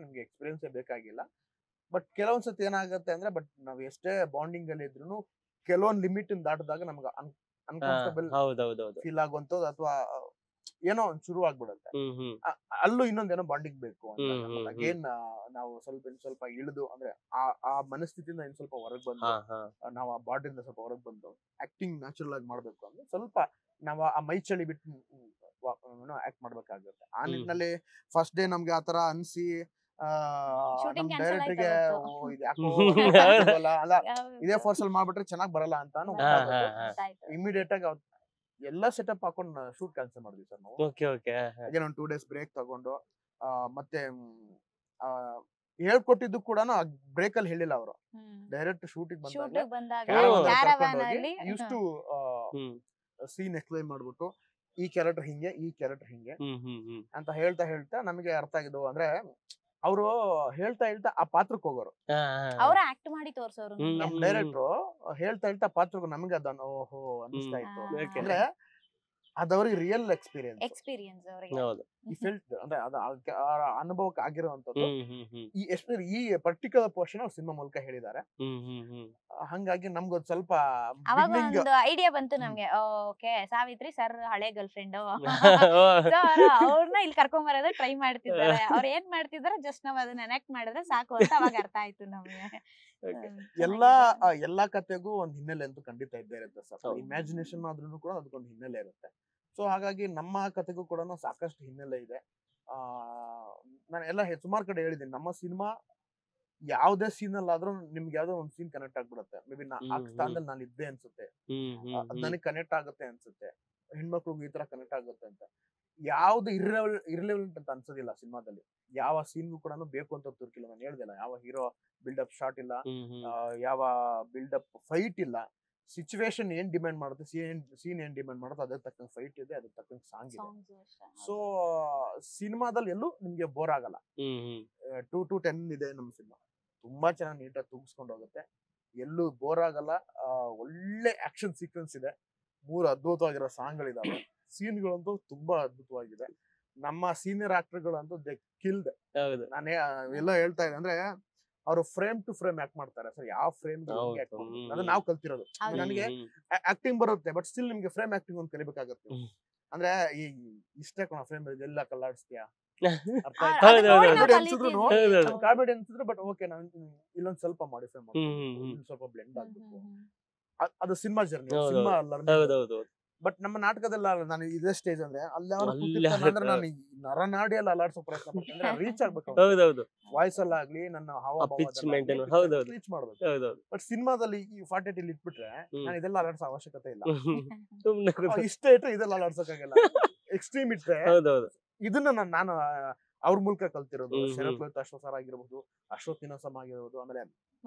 ನಿಮ್ಗೆ ಎಕ್ಸ್ಪೀರಿಯನ್ಸ್ ಬೇಕಾಗಿಲ್ಲ. ಬಟ್ ಕೆಲವೊಂದ್ಸತಿ ಏನಾಗುತ್ತೆ ಅಂದ್ರೆ, ಬಟ್ ನಾವ್ ಎಷ್ಟೇ ಬಾಂಡಿಂಗ್ ಅಲ್ಲಿ ಇದ್ರು ಕೆಲವೊಂದ್ ಲಿಮಿಟ್ ದಾಟಿದಾಗ ನಮ್ಗೆ ಅನ್ಕಂಫರ್ಟಬಲ್ ಫೀಲ್ ಆಗುವಂತದ್ದು ಅಥವಾ ಏನೋ ಒಂದ್ ಶುರು ಆಗ್ಬಿಡುತ್ತೆ. ಅಲ್ಲೂ ಇನ್ನೊಂದೇನೋ ಬಾಂಡಿಂಗ್ ಬೇಕು ಅಂತ. ಅಗೇನ್ ನಾವು ಸ್ವಲ್ಪ ಇಳಿದು ಅಂದ್ರೆ ಆ ಮನಸ್ಥಿತಿಯಿಂದ ಇನ್ ಸ್ವಲ್ಪ ಹೊರಗ್ ಬಂದು, ನಾವು ಆ ಬಾಡಿಯಿಂದ ಸ್ವಲ್ಪ ಹೊರಗ್ ಬಂದು ಆಕ್ಟಿಂಗ್ ನ್ಯಾಚುರಲ್ ಆಗಿ ಮಾಡ್ಬೇಕು ಅಂದ್ರೆ ಸ್ವಲ್ಪ ನಾವು ಆ ಮೈ ಚಳಿ ಬಿಟ್ಟು ಆಕ್ಟ್ ಮಾಡ್ಬೇಕಾಗುತ್ತೆ. ಆ ನಿಟ್ಟಿನಲ್ಲಿ ಫಸ್ಟ್ ಡೇ ನಮ್ಗೆ ಆತರ ಅನ್ಸಿ ನಮ್ ಡೈರೆಕ್ಟರ್ಗೆ ಇದೇ ಫೋರ್ಸ್ ಅಲ್ಲಿ ಮಾಡ್ಬಿಟ್ರೆ ಚೆನ್ನಾಗ್ ಬರಲ್ಲ ಅಂತ ಇಮಿಡಿಯೇಟ್ ಆಗಿ ಎಲ್ಲ ಸೆಟಪ್ ಹಾಕೊಂಡು ಶೂಟ್ ಕ್ಯಾನ್ಸಲ್ ಮಾಡಿದ್ವಿ ಸರ್ ನಾವು. ಅಗೇನ್ ಒಂದು 2 days ಬ್ರೇಕ್ ತಗೊಂಡು ಮತ್ತೆ ಹೇಳ್ಕೊಟ್ಟಿದ್ದು ಕೂಡ ಬ್ರೇಕ್ ಅಲ್ಲಿ ಹೇಳಿಲ್ಲ ಅವರು. ಡೈರೆಕ್ಟ್ ಶೂಟಿಂಗ್ ಬಂದಾಗ ಇಷ್ಟು ಸೀನ್ ಎಕ್ಸ್ಪ್ಲೈನ್ ಮಾಡ್ಬಿಟ್ಟು ಈ ಕ್ಯಾರೆಕ್ಟರ್ ಹಿಂಗೆ ಅಂತ ಹೇಳ್ತಾ ನಮಗೆ ಅರ್ಥ ಆಗಿದ್ದು ಅಂದ್ರೆ ಅವರು ಹೇಳ್ತಾ ಆ ಪಾತ್ರಕ್ಕೆ ಹೋಗೋರು, ಅವ್ರ ಆಕ್ಟ್ ಮಾಡಿ ತೋರ್ಸೋರು. ನಮ್ ಡೈರೆಕ್ಟ್ರು ಹೇಳ್ತಾ ಪಾತ್ರಕ್ಕೆ ನಮ್ಗೆ ಅದನ್ನ ಓಹೋ ಅನಿಸ್ತಾ ಇತ್ತು. ಅಂದ್ರೆ ಅದವ್ರಿಗೆ ರಿಯಲ್ ಎಕ್ಸ್ಪೀರಿಯನ್ಸ್ ಈ ಫೀಲ್ಡ್ ಅಂದ್ರೆ ಅನುಭವಕ್ಕೆ ಆಗಿರುವಂತದ್ದು. ಈ ಪರ್ಟಿಕ್ಯುಲರ್ ಪೋರ್ಷನ್ ಅವ್ರು ಸಿನಿಮಾ ಮೂಲಕ ಹೇಳಿದ್ದಾರೆ. ಹಂಗಾಗಿ ನಮ್ಗೊಂದ್ ಸ್ವಲ್ಪ ಅವಾಗ ಒಂದು ಐಡಿಯಾ ಬಂತು ನಮ್ಗೆ. ಓಕೆ, ಸಾವಿತ್ರಿ ಸರ್ ಹಳೆ ಗರ್ಲ್ ಫ್ರೆಂಡ್, ಅವ್ರನ್ನ ಇಲ್ಲಿ ಕರ್ಕೊಂಡ್ ಬರೋದ ಟ್ರೈ ಮಾಡ್ತಿದ್ದಾರೆ. ಅವ್ರ ಏನ್ ಮಾಡ್ತಿದಾರೆ ಜಸ್ಟ್ ನಾವ್ ಅದನ್ನ ಎನಾಕ್ಟ್ ಮಾಡಿದ್ರೆ ಸಾಕು ಅಂತ ಅವಾಗ ಅರ್ಥ ಆಯ್ತು ನಮ್ಗೆ. ಎಲ್ಲಾ ಕಥೆಗೂ ಒಂದ್ ಹಿನ್ನೆಲೆ ಅಂತೂ ಖಂಡಿತ ಇದ್ದೇ ಇರುತ್ತೆ ಸರ್. ಇಮ್ಯಾಜಿನೇಷನ್ ಆದ್ರೂ ಕೂಡ ಅದಕ್ಕೊಂದು ಹಿನ್ನೆಲೆ ಇರುತ್ತೆ. ಸೊ ಹಾಗಾಗಿ ನಮ್ಮ ಕಥೆಗೂ ಕೂಡ ಸಾಕಷ್ಟು ಹಿನ್ನೆಲೆ ಇದೆ. ನಾನು ಎಲ್ಲ ಸುಮಾರು ಕಡೆ ಹೇಳಿದ್ದೀನಿ, ನಮ್ಮ ಸಿನಿಮಾ ಯಾವ್ದೇ ಸೀನ್ ಅಲ್ಲಾದ್ರೂ ನಿಮ್ಗೆ ಯಾವ್ದೋ ಒಂದ್ ಸೀನ್ ಕನೆಕ್ಟ್ ಆಗ್ಬಿಡುತ್ತೆ. ಮೇ ಬಿ ಆ ಸ್ಥಾನದಲ್ಲಿ ನಾನು ಇದ್ದೆ ಅನ್ಸುತ್ತೆ, ನನಗೆ ಕನೆಕ್ಟ್ ಆಗುತ್ತೆ ಅನ್ಸುತ್ತೆ, ಹೆಣ್ಮಕ್ಳಿಗೆ ಈ ತರ ಕನೆಕ್ಟ್ ಆಗುತ್ತೆ ಅಂತ. ಯಾವ್ದು ಇರ್ಲೆವೆಂಟ್ ಅಂತ ಅನ್ಸೋದಿಲ್ಲ ಸಿನಿಮಾದಲ್ಲಿ. ಯಾವ ಸೀನ್ಗೂ ಕೂಡ ಬೇಕು ಅಂತ ತುರ್ಕಿಲ್ಲ. ನಾನು ಹೇಳ್ದಿಲ್ಲ, ಯಾವ ಹೀರೋ ಬಿಲ್ಡಪ್ ಶಾಟ್ ಇಲ್ಲ, ಯಾವ ಬಿಲ್ಡಪ್ ಫೈಟ್ ಇಲ್ಲ. ಸಿಚುವೇಶನ್ ಏನ್ ಡಿಮ್ಯಾಂಡ್ ಮಾಡುತ್ತೆ, ಸೀನ್ ಏನ್ ಡಿಮ್ಯಾಂಡ್ ಮಾಡುತ್ತೆ, ಅದ್ರ ತಕ್ಕಂಗೆ ಫೈಟ್ ಇದೆ, ಅದ್ರ ತಕ್ಕಂಗೆ ಸಾಂಗ್ ಇದೆ. ಸೊ ಸಿನಿಮಾದಲ್ಲಿ ಎಲ್ಲೂ ನಿಮ್ಗೆ ಬೋರ್ ಆಗಲ್ಲ. 2 to 10 ಇದೆ ನಮ್ ಸಿನಿಮಾ. ತುಂಬಾ ಚೆನ್ನಾಗಿ ನೀಟಾಗಿ ತೂಗಿಸ್ಕೊಂಡು ಹೋಗುತ್ತೆ. ಎಲ್ಲೂ ಬೋರ್ ಆಗಲ್ಲ. ಒಳ್ಳೆ ಆಕ್ಷನ್ ಸೀಕ್ವೆನ್ಸ್ ಇದೆ, 3 ಅದ್ಭುತವಾಗಿರೋ ಸಾಂಗ್ಗಳಿದಾವೆ, ಸೀನ್ಗಳಂತೂ ತುಂಬಾ ಅದ್ಭುತವಾಗಿದೆ. ನಮ್ಮ ಸೀನಿಯರ್ ಆಕ್ಟರ್ಗಳಂತೂ ದೇ ಕಿಲ್ಡ್. ಹೌದು ನಾನೇ ಎಲ್ಲ ಹೇಳ್ತಾ ಇದ್ದೆ ಅಂದ್ರೆ ಅವರು ಫ್ರೇಮ್ ಟು ಫ್ರೇಮ್ ಆಕ್ಟ್ ಮಾಡ್ತಾರೆ ಸರ್. ಯಾವ ಫ್ರೇಮ್ ಅದನ್ನ ನಾವು ಕಲ್ತಿರೋದು. ಹೌದು. ನನಗೆ ಆಕ್ಟಿಂಗ್ ಬರುತ್ತೆ, ಬಟ್ ಸ್ಟಿಲ್ ನಿಮ್ಗೆ ಫ್ರೇಮ್ ಆಕ್ಟಿಂಗ್ ಒಂದು ಕಲಿಬೇಕಾಗತ್ತೆ. ಅಂದ್ರೆ ಈ ಇಷ್ಟೇ ಕಣ ಫ್ರೇಮ್ ಎಲ್ಲ ಕಲ್ಲಾಡಿಸ್ತೀಯಾ, ಕಾಮಿಡಿ ಅನ್ಸಿದ್ರು ಬಟ್ ಓಕೆ ನಾನು ಇಲ್ಲೊಂದ್ ಸ್ವಲ್ಪ ಮಾಡಿಫೈ ಮಾಡ್ತೀನಿ, ಸ್ವಲ್ಪ ಬ್ಲೆಂಡ್ ಆಗ್ಬೇಕು, ಅದು ಸಿನಿಮಾ ಜರ್ನಿ, ಸಿನಿಮಾ ಹೌದೌದು ಬಟ್ ನಮ್ಮ ನಾಟಕದಲ್ಲ. ನಾನು ಇದೇ ಸ್ಟೇಜ್ ಅಂದ್ರೆ ಅಂದ್ರೆ ನಾನು ನರನಾಡಿ ಅಲ್ಲಿ ಅಲಾಡ್ಸೋ ಪ್ರಯತ್ನ ಪಡ್ತೀನಿ, ರೀಚ್ ಆಗ್ಬೇಕು. ಹೌದೌದು ವಾಯ್ಸ್ ಅಲ್ಲಾಗ್ಲಿ ನನ್ನ ರೀಚ್ ಮಾಡ್ಬೇಕು. ಬಟ್ ಸಿನಿಮಾದಲ್ಲಿ ಈ 48 ಇಟ್ಬಿಟ್ರೆ ನಾನು ಇದೆಲ್ಲ ಅಲಾಡ್ಸೋ ಅವಶ್ಯಕತೆ ಇಲ್ಲ. ಇಷ್ಟೇ ಇಟ್ರೆ ಇದೆಲ್ಲ ಅಲಾಡ್ಸೋಕಾಗಲ್ಲ. ಎಕ್ಸ್ಟ್ರೀಮ್ ಇಟ್ರೆ ಇದನ್ನ ನಾನು ಅವ್ರ ಮೂಲಕ ಕಲ್ತಿರೋದು. ಶರತ್ ಲೋಹಿತ್ ಅಶ್ವಥ್ ಸರ್ ಆಗಿರ್ಬೋದು, ಅಶ್ವಥ್ ಇನೋಸಮ್ ಆಗಿರ್ಬೋದು, ಆಮೇಲೆ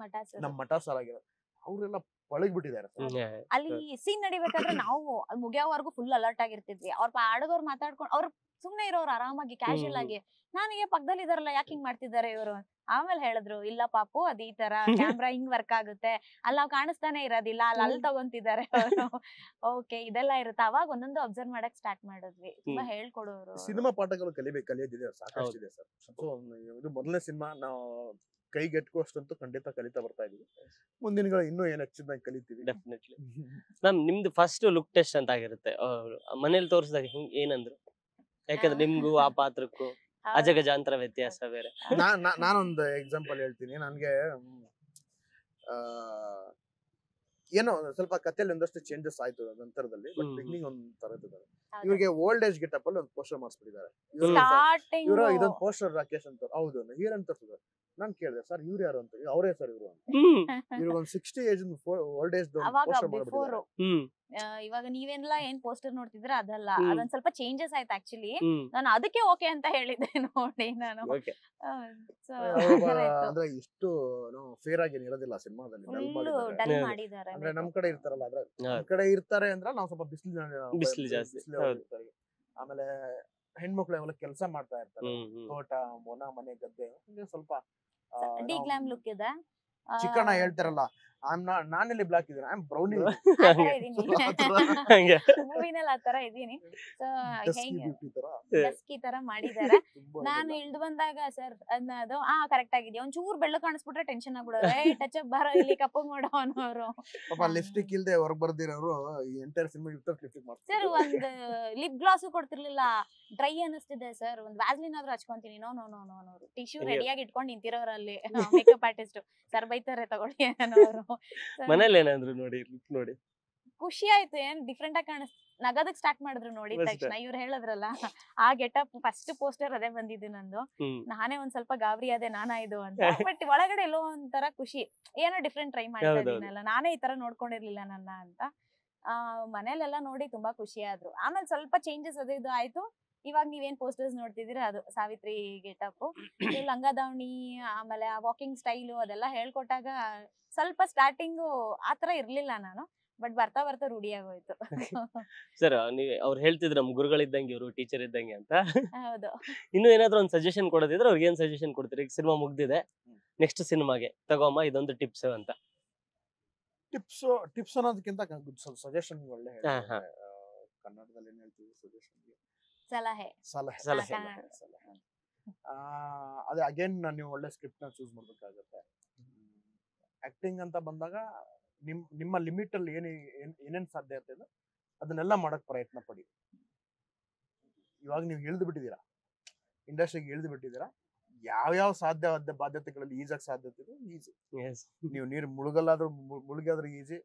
ನಮ್ಮ ಮಠ ಸರ್ ಆಗಿರೋದು, ಅವರೆಲ್ಲ ಪಳಗ್ಬಿಟ್ಟಿದ್ದಾರೆ. ಅಲ್ಲಿ ಸೀನ್ ನಡಿಬೇಕಾದ್ರೆ ನಾವು ಮುಗಿಯೋವರೆಗೂ ಫುಲ್ ಅಲರ್ಟ್ ಆಗಿರ್ತಿದ್ವಿ. ಅವ್ರ ಆಡೋದವ್ರು ಮಾತಾಡ್ಕೊಂಡು ಅವ್ರು ಸುಮ್ನೆ ಇರೋರು ಆರಾಮಾಗಿ ಕ್ಯಾಶುಯಲ್ ಆಗಿ, ನನಗೆ ಪಕ್ಕದಲ್ಲಿ ಇದಾರಲ್ಲ ಯಾಕೆ ಹಿಂಗ್ ಮಾಡ್ತಿದ್ದಾರೆ ಇವರು. ಆಮೇಲೆ ಹೇಳಿದ್ರು, ಇಲ್ಲ ಪಾಪು ಅದ್ ಈ ತರ ಕ್ಯಾಮ್ರಾ ಹಿಂಗ್ ವರ್ಕ್ ಆಗುತ್ತೆ, ಅಲ್ಲಿ ನಾವ್ ಕಾಣಿಸ್ತಾನೆ ಇರೋದಿಲ್ಲ, ಅಲ್ಲಿ ತಗೊಂತಿದ್ದಾರೆ ಅವರು. ಓಕೆ ಇದೆಲ್ಲ ಇರುತ್ತೆ. ಅವಾಗ ಒಂದೊಂದು ಅಬ್ಸರ್ವ್ ಮಾಡಕ್ ಸ್ಟಾರ್ಟ್ ಮಾಡಿದ್ವಿ. ತುಂಬಾ ಹೇಳ್ಕೊಡೋರು. ಸಿನಿಮಾ ಪಾಠಗಳು ಕಲಿಯೋದಿದೆ ಸಾಕಷ್ಟಿದೆ ಸರ್. ಇದು ಮೊದಲನೇ ಸಿನಿಮಾ, ನಾವು ಕೈಗೆಟ್ಕೋಷ್ಟಂತೂ ಖಂಡಿತ ಕಲಿತಾ ಬರ್ತಾ ಇದೀವಿ. ಮುಂದಿನಗಳು ಇನ್ನೂ ಏನ್ ಹೆಚ್ಚಿನ ಕಲಿತೀವಿ ಡೆಫಿನೆಟ್ಲಿ. ಮ್ಯಾಮ್ ನಿಮ್ದು ಫಸ್ಟ್ ಲುಕ್ ಟೆಸ್ಟ್ ಅಂತ ಆಗಿರುತ್ತೆ, ಮನೇಲಿ ತೋರಿಸಿದಾಗ ಏನಂದ್ರು? ಯಾಕಂದ್ರೆ ನಿಮ್ಗೂ ಆ ಪಾತ್ರಕ್ಕೂ ಅಜಗಜಾಂತರ ವ್ಯತ್ಯಾಸ ಬೇರೆ. ನಾನೊಂದು ಎಕ್ಸಾಂಪಲ್ ಹೇಳ್ತೀನಿ. ನನ್ಗೆ ಏನೋ ಸ್ವಲ್ಪ ಕಥೆಯಲ್ಲಿ ಒಂದಷ್ಟು ಚೇಂಜಸ್ ಆಯ್ತು ನಂತರದಲ್ಲಿ, ಬಟ್ ಬಿಗಿನಿಂಗ್ ಒಂದ್ ತರದ್ದು. ಇವ್ರಿಗೆ ಓಲ್ಡ್ ಏಜ್ ಗೆಟಪ್ ಅಲ್ಲಿ ಒಂದು ಪೋಸ್ಟರ್ ಮಾಡಿಸ್ಬಿಟ್ಟಿದ್ದಾರೆ. ಇವರು ಇದೊಂದು ಪೋಸ್ಟರ್ ರಾಕೇಶ್ ಅಂತ, ಹೌದು ಹೀರೋ ಅಂತ ತೋರಿಸಿದ್ರು. ನಾನ್ ಕೇಳಿದೆ, ಸರ್ ಇವ್ರು ಯಾರು ಅಂತ. ಅವರೇ ಸರ್ ಇವರು ಅಂತ. ಇವ್ರಿಗೆ ಒಂದು 60 ಏಜ್ ಓಲ್ಡ್ ಏಜ್ ಪೋಸ್ಟರ್ ಮಾಡ್ಬಿಟ್ಟಿದ್ದಾರೆ. ಇವಾಗ ನೀವೆಲ್ಲ ಏನ್ ಪೋಸ್ಟರ್ ನೋಡ್ತಿದ್ರೆ ಅದಲ್ಲ, ಅದೊಂದ್ ಸ್ವಲ್ಪ ಚೇಂಜಸ್ ಆಯ್ತು ಆಕ್ಚುಲಿ. ನಾನು ಅದಕ್ಕೆ ಓಕೆ ಅಂತ ಹೇಳಿದ್ದೆ ನೋಡಿ ನಾನು. ಅಂದ್ರೆ ಇಷ್ಟು ಫೇರ್ ಆಗಿ ಇರೋದಿಲ್ಲ ಸಿನಿಮಾದಲ್ಲಿ, ಅಂದ್ರೆ ನಮ್ ಕಡೆ ಇರ್ತಾರಲ್ಲ, ಅದ್ರ ನಮ್ ಕಡೆ ಇರ್ತಾರೆ ಅಂದ್ರೆ ನಾವು ಸ್ವಲ್ಪ ಬಿಸಿಲು ಜಾಸ್ತಿ. ಆಮೇಲೆ ಹೆಣ್ಮಕ್ಳು ಯಾವಾಗ ಕೆಲಸ ಮಾಡ್ತಾ ಇರ್ತಾರೆ, ತೋಟ ಮನೆ ಗದ್ದೆ, ಸ್ವಲ್ಪ ಡಿಗ್ಲಾಮ್ ಲುಕ್ ಇದೆ. ಚಿಕ್ಕಣ್ಣ ಹೇಳ್ತಾರಲ್ಲ, ನಾನೆಲ್ಲಿ ಬ್ಲಾಕ್ ಇದ್ದೀನಿ, ಐ ಆಮ್ ಬ್ರೌನಿ. ಮೂವಿನಲ್ಲಿ ಆತರ ಇದೀನಿ. ಡಸ್ಕಿ ತರ ಮಾಡಿದ್ದಾರೆ. ನಾನು ಇಳ್ದು ಬಂದಾಗ ಸರ್ ಅದು ಕರೆಕ್ಟ್ ಆಗಿದ್ಯಾ, ಒಂಚೂರು ಬೆಳ್ಳು ಕಾಣಿಸ್ಬಿಟ್ರೆ ಟೆನ್ಷನ್ ಆಗ್ಬಿಡೋರು, ಟಚ್ ಅಪ್ ಬಾರೋ ಇಲ್ಲಿ ಕಪ್ಪು ಮಾಡೋ ಅನ್ನೋರು. ಪಾಪ ಲಿಪ್ಸ್ಟಿಕ್ ಇಲ್ದೆ ಹೊರಗ್ ಬರ್ದಿರೋರು ಎಂಟೈರ್ ಸಿನಿಮಾ ಲಿಪ್ಸ್ಟಿಕ್ ಮಾಡ್ತಾರೆ ಸರ್. ಒಂದು ಲಿಪ್ ಗ್ಲಾಸ್ ಕೊಡ್ತಿರ್ಲಿಲ್ಲ, ಡ್ರೈ ಅನಿಸ್ತಿದೆ ಸರ್, ಒಂದು ವ್ಯಾಸ್ಲಿನ್ ಆದ್ರೂ ಹಚ್ಕೊಂತೀನಿ. ನೋ ನೋ ನೋ ನೋ ಅನ್ನೋರು. ಟಿಶ್ಯೂ ರೆಡಿಯಾಗಿ ಇಟ್ಕೊಂಡು ನಿಂತಿರೋರಲ್ಲಿ ಮೇಕಪ್ ಆರ್ಟಿಸ್ಟ್. ಸರ್ ಬೈತಾರೆ ತಗೊಳ್ಳಿ ಅನ್ನೋರು. ಮನೇಲಿ ಏನಾದ್ರು ನೋಡಿ ಖುಷಿ ಆಯ್ತು, ಏನ್ ಡಿಫ್ರೆಂಟ್ ಆಗಿ ನಗದಕ್ ಸ್ಟಾರ್ಟ್ ಮಾಡಿದ್ರು ನೋಡಿದ ತಕ್ಷಣ. ಇವ್ರು ಹೇಳಿದ್ರಲ್ಲ ಆ ಗೆಟಪ್, ಫಸ್ಟ್ ಪೋಸ್ಟರ್ ಅದೇ ಬಂದಿದ್ದು ನಂದು. ನಾನೇ ಒಂದ್ ಸ್ವಲ್ಪ ಗಾಬರಿ ಅದೇ ನಾನಾ ಇದು ಅಂತ. ಬಟ್ ಒಳಗಡೆ ಎಲ್ಲೋ ಒಂಥರ ಖುಷಿ, ಏನೋ ಡಿಫ್ರೆಂಟ್ ಟ್ರೈ ಮಾಡ್ತಾ ಇದೀನಲ್ಲ, ನಾನೇ ಈ ತರ ನೋಡ್ಕೊಂಡಿರ್ಲಿಲ್ಲ ನನ್ನ ಅಂತ. ಮನೇಲೆಲ್ಲ ನೋಡಿ ತುಂಬಾ ಖುಷಿ ಆದ್ರು. ಆಮೇಲೆ ಸ್ವಲ್ಪ ಚೇಂಜಸ್ ಅದು ಇದು ಆಯ್ತು. ಇವಾಗ ನೀವೇನ್ ಪೋಸ್ಟರ್ಸ್ ನೋಡ್ತಿದ್ದೀರಾ ಅದು ಸಾವಿತ್ರಿ ಗೆಟಪ್. ಲಂಗ ದಾವಣಿ ಆಮೇಲೆ ಆ ವಾಕಿಂಗ್ ಸ್ಟೈಲು ಅದೆಲ್ಲ ಹೇಳ್ಕೊಟ್ಟಾಗ ಸ್ವಲ್ಪ ಸ್ಟಾರ್ಟಿಂಗು ಆತರ ಇರ್ಲಿಲ್ಲ ನಾನು, ಬಟ್ ಬರ್ತಾ ಬರ್ತಾ ರೂಢಿ ಆಗೋಯ್ತು. ಸರ್ ಅವ್ರು ಹೇಳ್ತಿದ್ರು ನಮ್ ಗುರುಗಳಿದ್ದಂಗೆ ಇವರು ಟೀಚರ್ ಇದ್ದಂಗೆ ಅಂತ. ಹೌದು. ಇನ್ನು ಏನಾದ್ರು ಒಂದು ಸಜೆಷನ್ ಕೊಡೋದಿದ್ರೆ ಅವ್ರಿಗೆ ಏನ್ ಸಜೆಷನ್ ಕೊಡ್ತೀರಿ? ಈಗ ಸಿನಿಮಾ ಮುಗ್ದಿದೆ, ನೆಕ್ಸ್ಟ್ ಸಿನಿಮಾಗೆ ತಗೋಮ್ಮ ಇದೊಂದು ಟಿಪ್ಸ್ ಅಂತ. ಟಿಪ್ಸ್ ಅನ್ನೋದಕ್ಕಿಂತ ಸಜೆಷನ್ ಒಳ್ಳೆ ಕನ್ನಡದಲ್ಲಿ ಏನ್ ಹೇಳ್ತೀವಿ, ಸಜೆಷನ್ ಸಲಹೆ. ಅದೇ ಅಗೇನ್ ನೀವು ಒಳ್ಳೆ ಸ್ಕ್ರಿಪ್ಟ್ ನ ಚೂಸ್ ಮಾಡ್ಬೇಕಾಗತ್ತೆ. ಆಕ್ಟಿಂಗ್ ಅಂತ ಬಂದಾಗ ನಿಮ್ಮ ಲಿಮಿಟ್ ಅಲ್ಲಿ ಏನೇನ್ ಸಾಧ್ಯ ಇರ್ತದೆ ಅದನ್ನೆಲ್ಲ ಮಾಡಕ್ ಪ್ರಯತ್ನ ಪಡಿ. ಇವಾಗ ನೀವು ಇಳಿದು ಬಿಟ್ಟಿದ್ದೀರಾ, ಇಂಡಸ್ಟ್ರಿಗೆ ಇಳಿದು ಬಿಟ್ಟಿದ್ದೀರಾ, ಯಾವ್ಯಾವ ಸಾಧ್ಯವಾದ ಬಾಧ್ಯತೆಗಳಲ್ಲಿ ಈಜಾಗ ಸಾಧ್ಯತೆ ಇದೆ ಈಜಿ. ನೀವು ನೀರು ಮುಳುಗಾದ್ರೂ ಈಜಿ,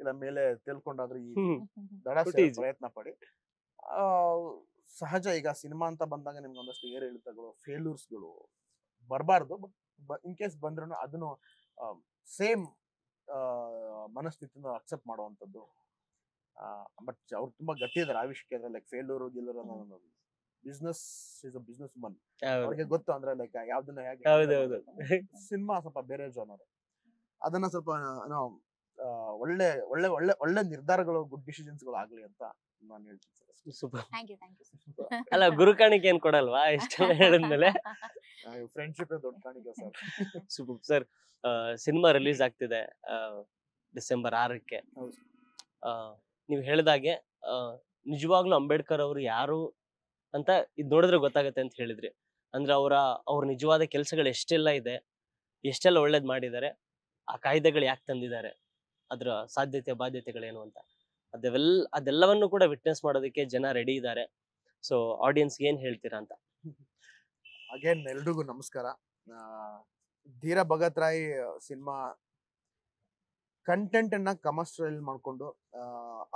ಇಲ್ಲ ಮೇಲೆ ತೇಲ್ಕೊಂಡಾದ್ರೂ ಈಜಿ. ದಡ ಪ್ರಯತ್ನ ಪಡಿ. ಸಹಜ, ಈಗ ಸಿನಿಮಾ ಅಂತ ಬಂದಾಗ ನಿಮ್ಗೆ ಒಂದಷ್ಟು ಏರಿಳಿತಗಳು, ಫೇಲ್ಯೂರ್ಸ್ಗಳು ಬರಬಾರ್ದು. ಇನ್ ಕೇಸ್ ಬಂದ್ರು ಅದನ್ನು ಸೇಮ್ ಮನಸ್ಥಿತಿನ ಅಕ್ಸೆಪ್ಟ್ ಮಾಡುವಂಥದ್ದು. ಬಟ್ ಅವ್ರು ತುಂಬಾ ಗಟ್ಟಿ ಇದಾರೆ ಆ ವಿಷಯಕ್ಕೆ. ಲೈಕ್ ಫೇಲ್ಯೂರ್ ಗಿಲ್ಲೂರ್ ಅನ್ನೋದು business is a business Mann, ಅವ್ರಿಗೆ ಗೊತ್ತು. ಅಂದ್ರೆ ಲೈಕ್ ಯಾವ್ದನ್ನ ಹೇಗೆ ಸಿನಿಮಾ ಸ್ವಲ್ಪ ಬೇರೆ ಜೋನರ್, ಅದನ್ನ ಸ್ವಲ್ಪ ಒಳ್ಳೆ ಒಳ್ಳೆ ಒಳ್ಳೆ ಒಳ್ಳೆ ನಿರ್ಧಾರಗಳು, ಗುಡ್ ಡಿಸಿಷನ್ಸ್ಗಳು ಆಗ್ಲಿ ಅಂತ ನಾನು ಹೇಳ್ತೀನಿ ಸೂಪರ್. ಥ್ಯಾಂಕ್ ಯು ಅಲ್ಲ ಗುರು ಕಾಣಿಕೆ ಏನ್ ಕೊಡಲ್ವಾ ಇಷ್ಟೆಲ್ಲ ಹೇಳಿದ್ಮೇಲೆ? ಸರ್. ಫ್ರೆಂಡ್ಶಿಪ್ ದೊಡ್ಡ ಕಾಣಿಕೆ sir. Super sir. Cinema release ಆಗ್ತಿದೆ ಡಿಸೆಂಬರ್ 6ಕ್ಕೆ. ಹೌದು. ನೀವು ಹೇಳಿದಾಗೆ ನಿಜವಾಗ್ಲೂ ಅಂಬೇಡ್ಕರ್ ಅವರು ಯಾರು ಅಂತ ಇದ್ ನೋಡಿದ್ರೆ ಗೊತ್ತಾಗತ್ತೆ ಅಂತ ಹೇಳಿದ್ರಿ. ಅಂದ್ರೆ ಅವ್ರ ನಿಜವಾದ ಕೆಲಸಗಳು ಎಷ್ಟೆಲ್ಲ ಇದೆ, ಎಷ್ಟೆಲ್ಲ ಒಳ್ಳೇದ್ ಮಾಡಿದ್ದಾರೆ, ಆ ಕಾಯ್ದೆಗಳು ಯಾಕೆ ತಂದಿದ್ದಾರೆ, ಅದ್ರ ಸಾಧ್ಯತೆ ಬಾಧ್ಯತೆಗಳೇನು ಅಂತ ಅದೆಲ್ಲವನ್ನು ಕೂಡ ವಿಟ್ನೆಸ್ ಮಾಡೋದಕ್ಕೆ ಜನ ರೆಡಿ ಇದ್ದಾರೆ. ಸೊ ಆಡಿಯನ್ಸ್ ಏನ್ ಹೇಳ್ತೀರಾ ಅಂತ? ಅಗೇನ್ ಎಲ್ರಿಗೂ ನಮಸ್ಕಾರ. ಧೀರ ಭಗತ್ ರಾಯ್ ಸಿನಿಮಾ ಕಂಟೆಂಟ್ ಅನ್ನ ಕಮರ್ಷಿಯಲ್ ಮಾಡ್ಕೊಂಡು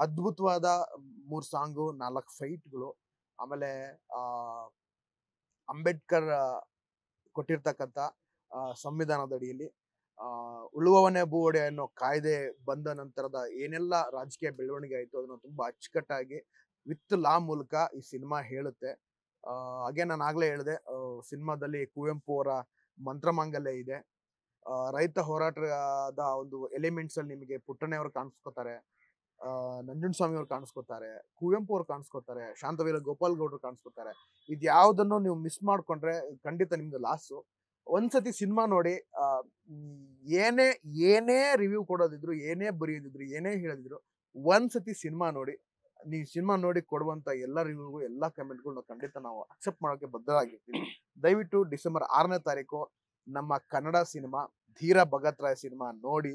ಅದ್ಭುತವಾದ 3 ಸಾಂಗು, 4 ಫೈಟ್ಗಳು, ಆಮೇಲೆ ಅಂಬೇಡ್ಕರ್ ಕೊಟ್ಟಿರ್ತಕ್ಕಂಥ ಸಂವಿಧಾನದ ಅಡಿಯಲ್ಲಿ ಉಳುವವನೇ ಭೂವಡೆ ಅನ್ನೋ ಕಾಯ್ದೆ ಬಂದ ನಂತರದ ಏನೆಲ್ಲ ರಾಜಕೀಯ ಬೆಳವಣಿಗೆ ಆಯ್ತು ಅದನ್ನ ತುಂಬಾ ಅಚ್ಚುಕಟ್ಟಾಗಿ ವಿತ್ ಲಾ ಮೂಲಕ ಈ ಸಿನಿಮಾ ಹೇಳುತ್ತೆ. ಹಾಗೆ ನಾನು ಆಗ್ಲೇ ಹೇಳಿದೆ, ಸಿನಿಮಾದಲ್ಲಿ ಕುವೆಂಪು ಅವರ ಮಂತ್ರಮಾಂಗಲ್ಯ ಇದೆ. ರೈತ ಹೋರಾಟದ ಒಂದು ಎಲಿಮೆಂಟ್ಸ್ ಅಲ್ಲಿ ನಿಮಗೆ ಪುಟ್ಟಣ್ಣವ್ರು ಕಾಣಿಸ್ಕೋತಾರೆ, ನಂಜುಂಡಸ್ವಾಮಿ ಅವ್ರು ಕಾಣಿಸ್ಕೋತಾರೆ, ಕುವೆಂಪು ಅವ್ರು ಕಾಣಿಸ್ಕೋತಾರೆ, ಶಾಂತವೀರ ಗೋಪಾಲ್ ಗೌಡ್ರು ಕಾಣಿಸ್ಕೋತಾರೆ. ಇದು ಯಾವ್ದನ್ನು ನೀವು ಮಿಸ್ ಮಾಡ್ಕೊಂಡ್ರೆ ಖಂಡಿತ ನಿಮ್ದು ಲಾಸು. ಒಂದ್ಸತಿ ಸಿನಿಮಾ ನೋಡಿ, ಏನೇ ರಿವ್ಯೂ ಕೊಡೋದಿದ್ರು, ಏನೇ ಬರೆಯೋದಿದ್ರು, ಏನೇ ಹೇಳೋದಿದ್ರು, ಒಂದ್ಸತಿ ಸಿನಿಮಾ ನೋಡಿ. ನೀವು ಸಿನಿಮಾ ನೋಡಿ ಕೊಡುವಂತ ಎಲ್ಲ ರಿವ್ಯೂಗೂ ಎಲ್ಲ ಕಮೆಂಟ್ಗಳನ್ನ ಖಂಡಿತ ನಾವು ಅಕ್ಸೆಪ್ಟ್ ಮಾಡೋಕೆ ಬದ್ಧರಾಗಿರ್ತೀವಿ. ದಯವಿಟ್ಟು ಡಿಸೆಂಬರ್ 6ನೇ ತಾರೀಕು ನಮ್ಮ ಕನ್ನಡ ಸಿನಿಮಾ ಧೀರ ಭಗತ್ ರಾಯ್ ಸಿನಿಮಾ ನೋಡಿ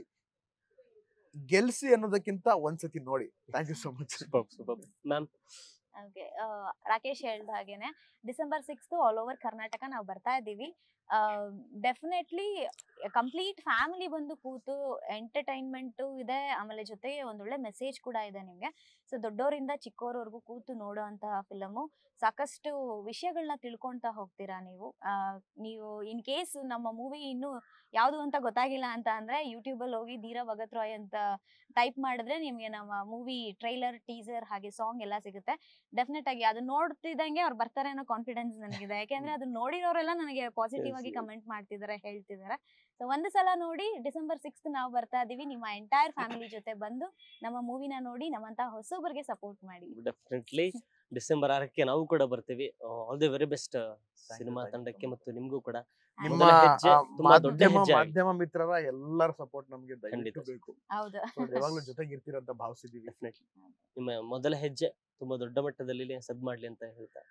ಗೆಲ್ಸಿ ಅನ್ನೋದಕ್ಕಿಂತ ಒಂದ್ಸತಿ ನೋಡಿ. Thank you so much. Ma'am? Okay, Rakesh ಹೇಳ್ದ ಹಾಗೇನೆ ಡಿಸೆಂಬರ್ 6 ಆಲ್ ಓವರ್ ಕರ್ನಾಟಕ ನಾವು ಬರ್ತಾ ಇದ್ದೀವಿ. ಡೆಫಿನೆಟ್ಲಿ ಕಂಪ್ಲೀಟ್ ಫ್ಯಾಮಿಲಿ ಬಂದು ಕೂತು ಎಂಟರ್ಟೈನ್ಮೆಂಟ್ ಇದೆ, ಆಮೇಲೆ ಜೊತೆಗೆ ಒಂದೊಳ್ಳೆ ಮೆಸೇಜ್ ಕೂಡ ಇದೆ ನಿಮ್ಗೆ. ಸೊ ದೊಡ್ಡವರಿಂದ ಚಿಕ್ಕವರವರೆಗೂ ಕೂತು ನೋಡೋ ಅಂತಹ ಫಿಲಮು. ಸಾಕಷ್ಟು ವಿಷಯಗಳನ್ನ ತಿಳ್ಕೊಂತಾ ಹೋಗ್ತೀರಾ ನೀವು ಇನ್ ಕೇಸ್ ನಮ್ಮ ಮೂವಿ ಇನ್ನು ಯಾವ್ದು ಅಂತ ಗೊತ್ತಾಗಿಲ್ಲ ಅಂತ ಅಂದ್ರೆ ಯೂಟ್ಯೂಬ್ ಅಲ್ಲಿ ಹೋಗಿ ಧೀರ ಭಗತ್ ರಾಯ್ ಅಂತ ಟೈಪ್ ಮಾಡಿದ್ರೆ ನಿಮ್ಗೆ ನಮ್ಮ ಮೂವಿ ಟ್ರೈಲರ್, ಟೀಸರ್ ಹಾಗೆ ಸಾಂಗ್ ಎಲ್ಲ ಸಿಗುತ್ತೆ. ಡೆಫಿನೆಟ್ ಆಗಿ ಅದನ್ನ ನೋಡ್ತಿದ್ದಂಗೆ ಅವ್ರು ಬರ್ತಾರೆ ಅನ್ನೋ ಕಾನ್ಫಿಡೆನ್ಸ್ ನನಗಿದೆ. ಯಾಕೆಂದ್ರೆ ಅದನ್ನ ನೋಡಿರೋರೆಲ್ಲ ನನಗೆ ಪಾಸಿಟಿವ್ ಆಗಿ ಕಮೆಂಟ್ ಮಾಡ್ತಿದ್ದಾರೆ, ಹೇಳ್ತಿದ್ದಾರೆ. ಸೊ ಒಂದು ಸಲ ನೋಡಿ, ಡಿಸೆಂಬರ್ 6 ನಾವು ಬರ್ತಾ ಇದೀವಿ. ನಿಮ್ಮ ಎಂಟೈರ್ ಫ್ಯಾಮಿಲಿ ಜೊತೆ ಬಂದು ನಮ್ಮ ಮೂವಿನ ನೋಡಿ ನಮ್ಮಂತ ಹೊಸಬರಿಗೆ ಸಪೋರ್ಟ್ ಮಾಡಿ. ಡೆಫಿನೆಟ್ಲಿ ಡಿಸೆಂಬರ್ 6ಕ್ಕೆ ನಾವು ಕೂಡ ಬರ್ತೀವಿ. All the very best cinema ತಂಡಕ್ಕೆ ಮತ್ತು ನಿಮ್ಗೂ ಕೂಡ. ನಿಮ್ಮ ಮೊದಲ ಹೆಜ್ಜೆ ತುಂಬಾ ದೊಡ್ಡ ಹೆಜ್ಜೆ ಆಗಿದೆ. ಮಾಧ್ಯಮ ಮಿತ್ರರ ಎಲ್ಲರ ಸಪೋರ್ಟ್ ನಮ್ಗೆ ದಯವಿಟ್ಟು ಖಂಡಿತ. ಬೇಕು. ಹೌದು. ಯಾವಾಗ್ಲೂ ಜೊತೆಗೆ ಇರ್ತೀರಂತ ಭಾವಿಸಿದೀವಿ. ಡೆಫಿನೆಟ್ಲಿ ನಿಮ್ಮ ಮೊದಲ ಹೆಜ್ಜೆ ತುಂಬಾ ದೊಡ್ಡ ಮಟ್ಟದಲ್ಲಿ ಸಬ್ ಮಾಡ್ಲಿ ಅಂತ ಹೇಳ್ತಾ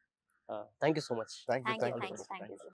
thank you so much. Thank you. Thank you.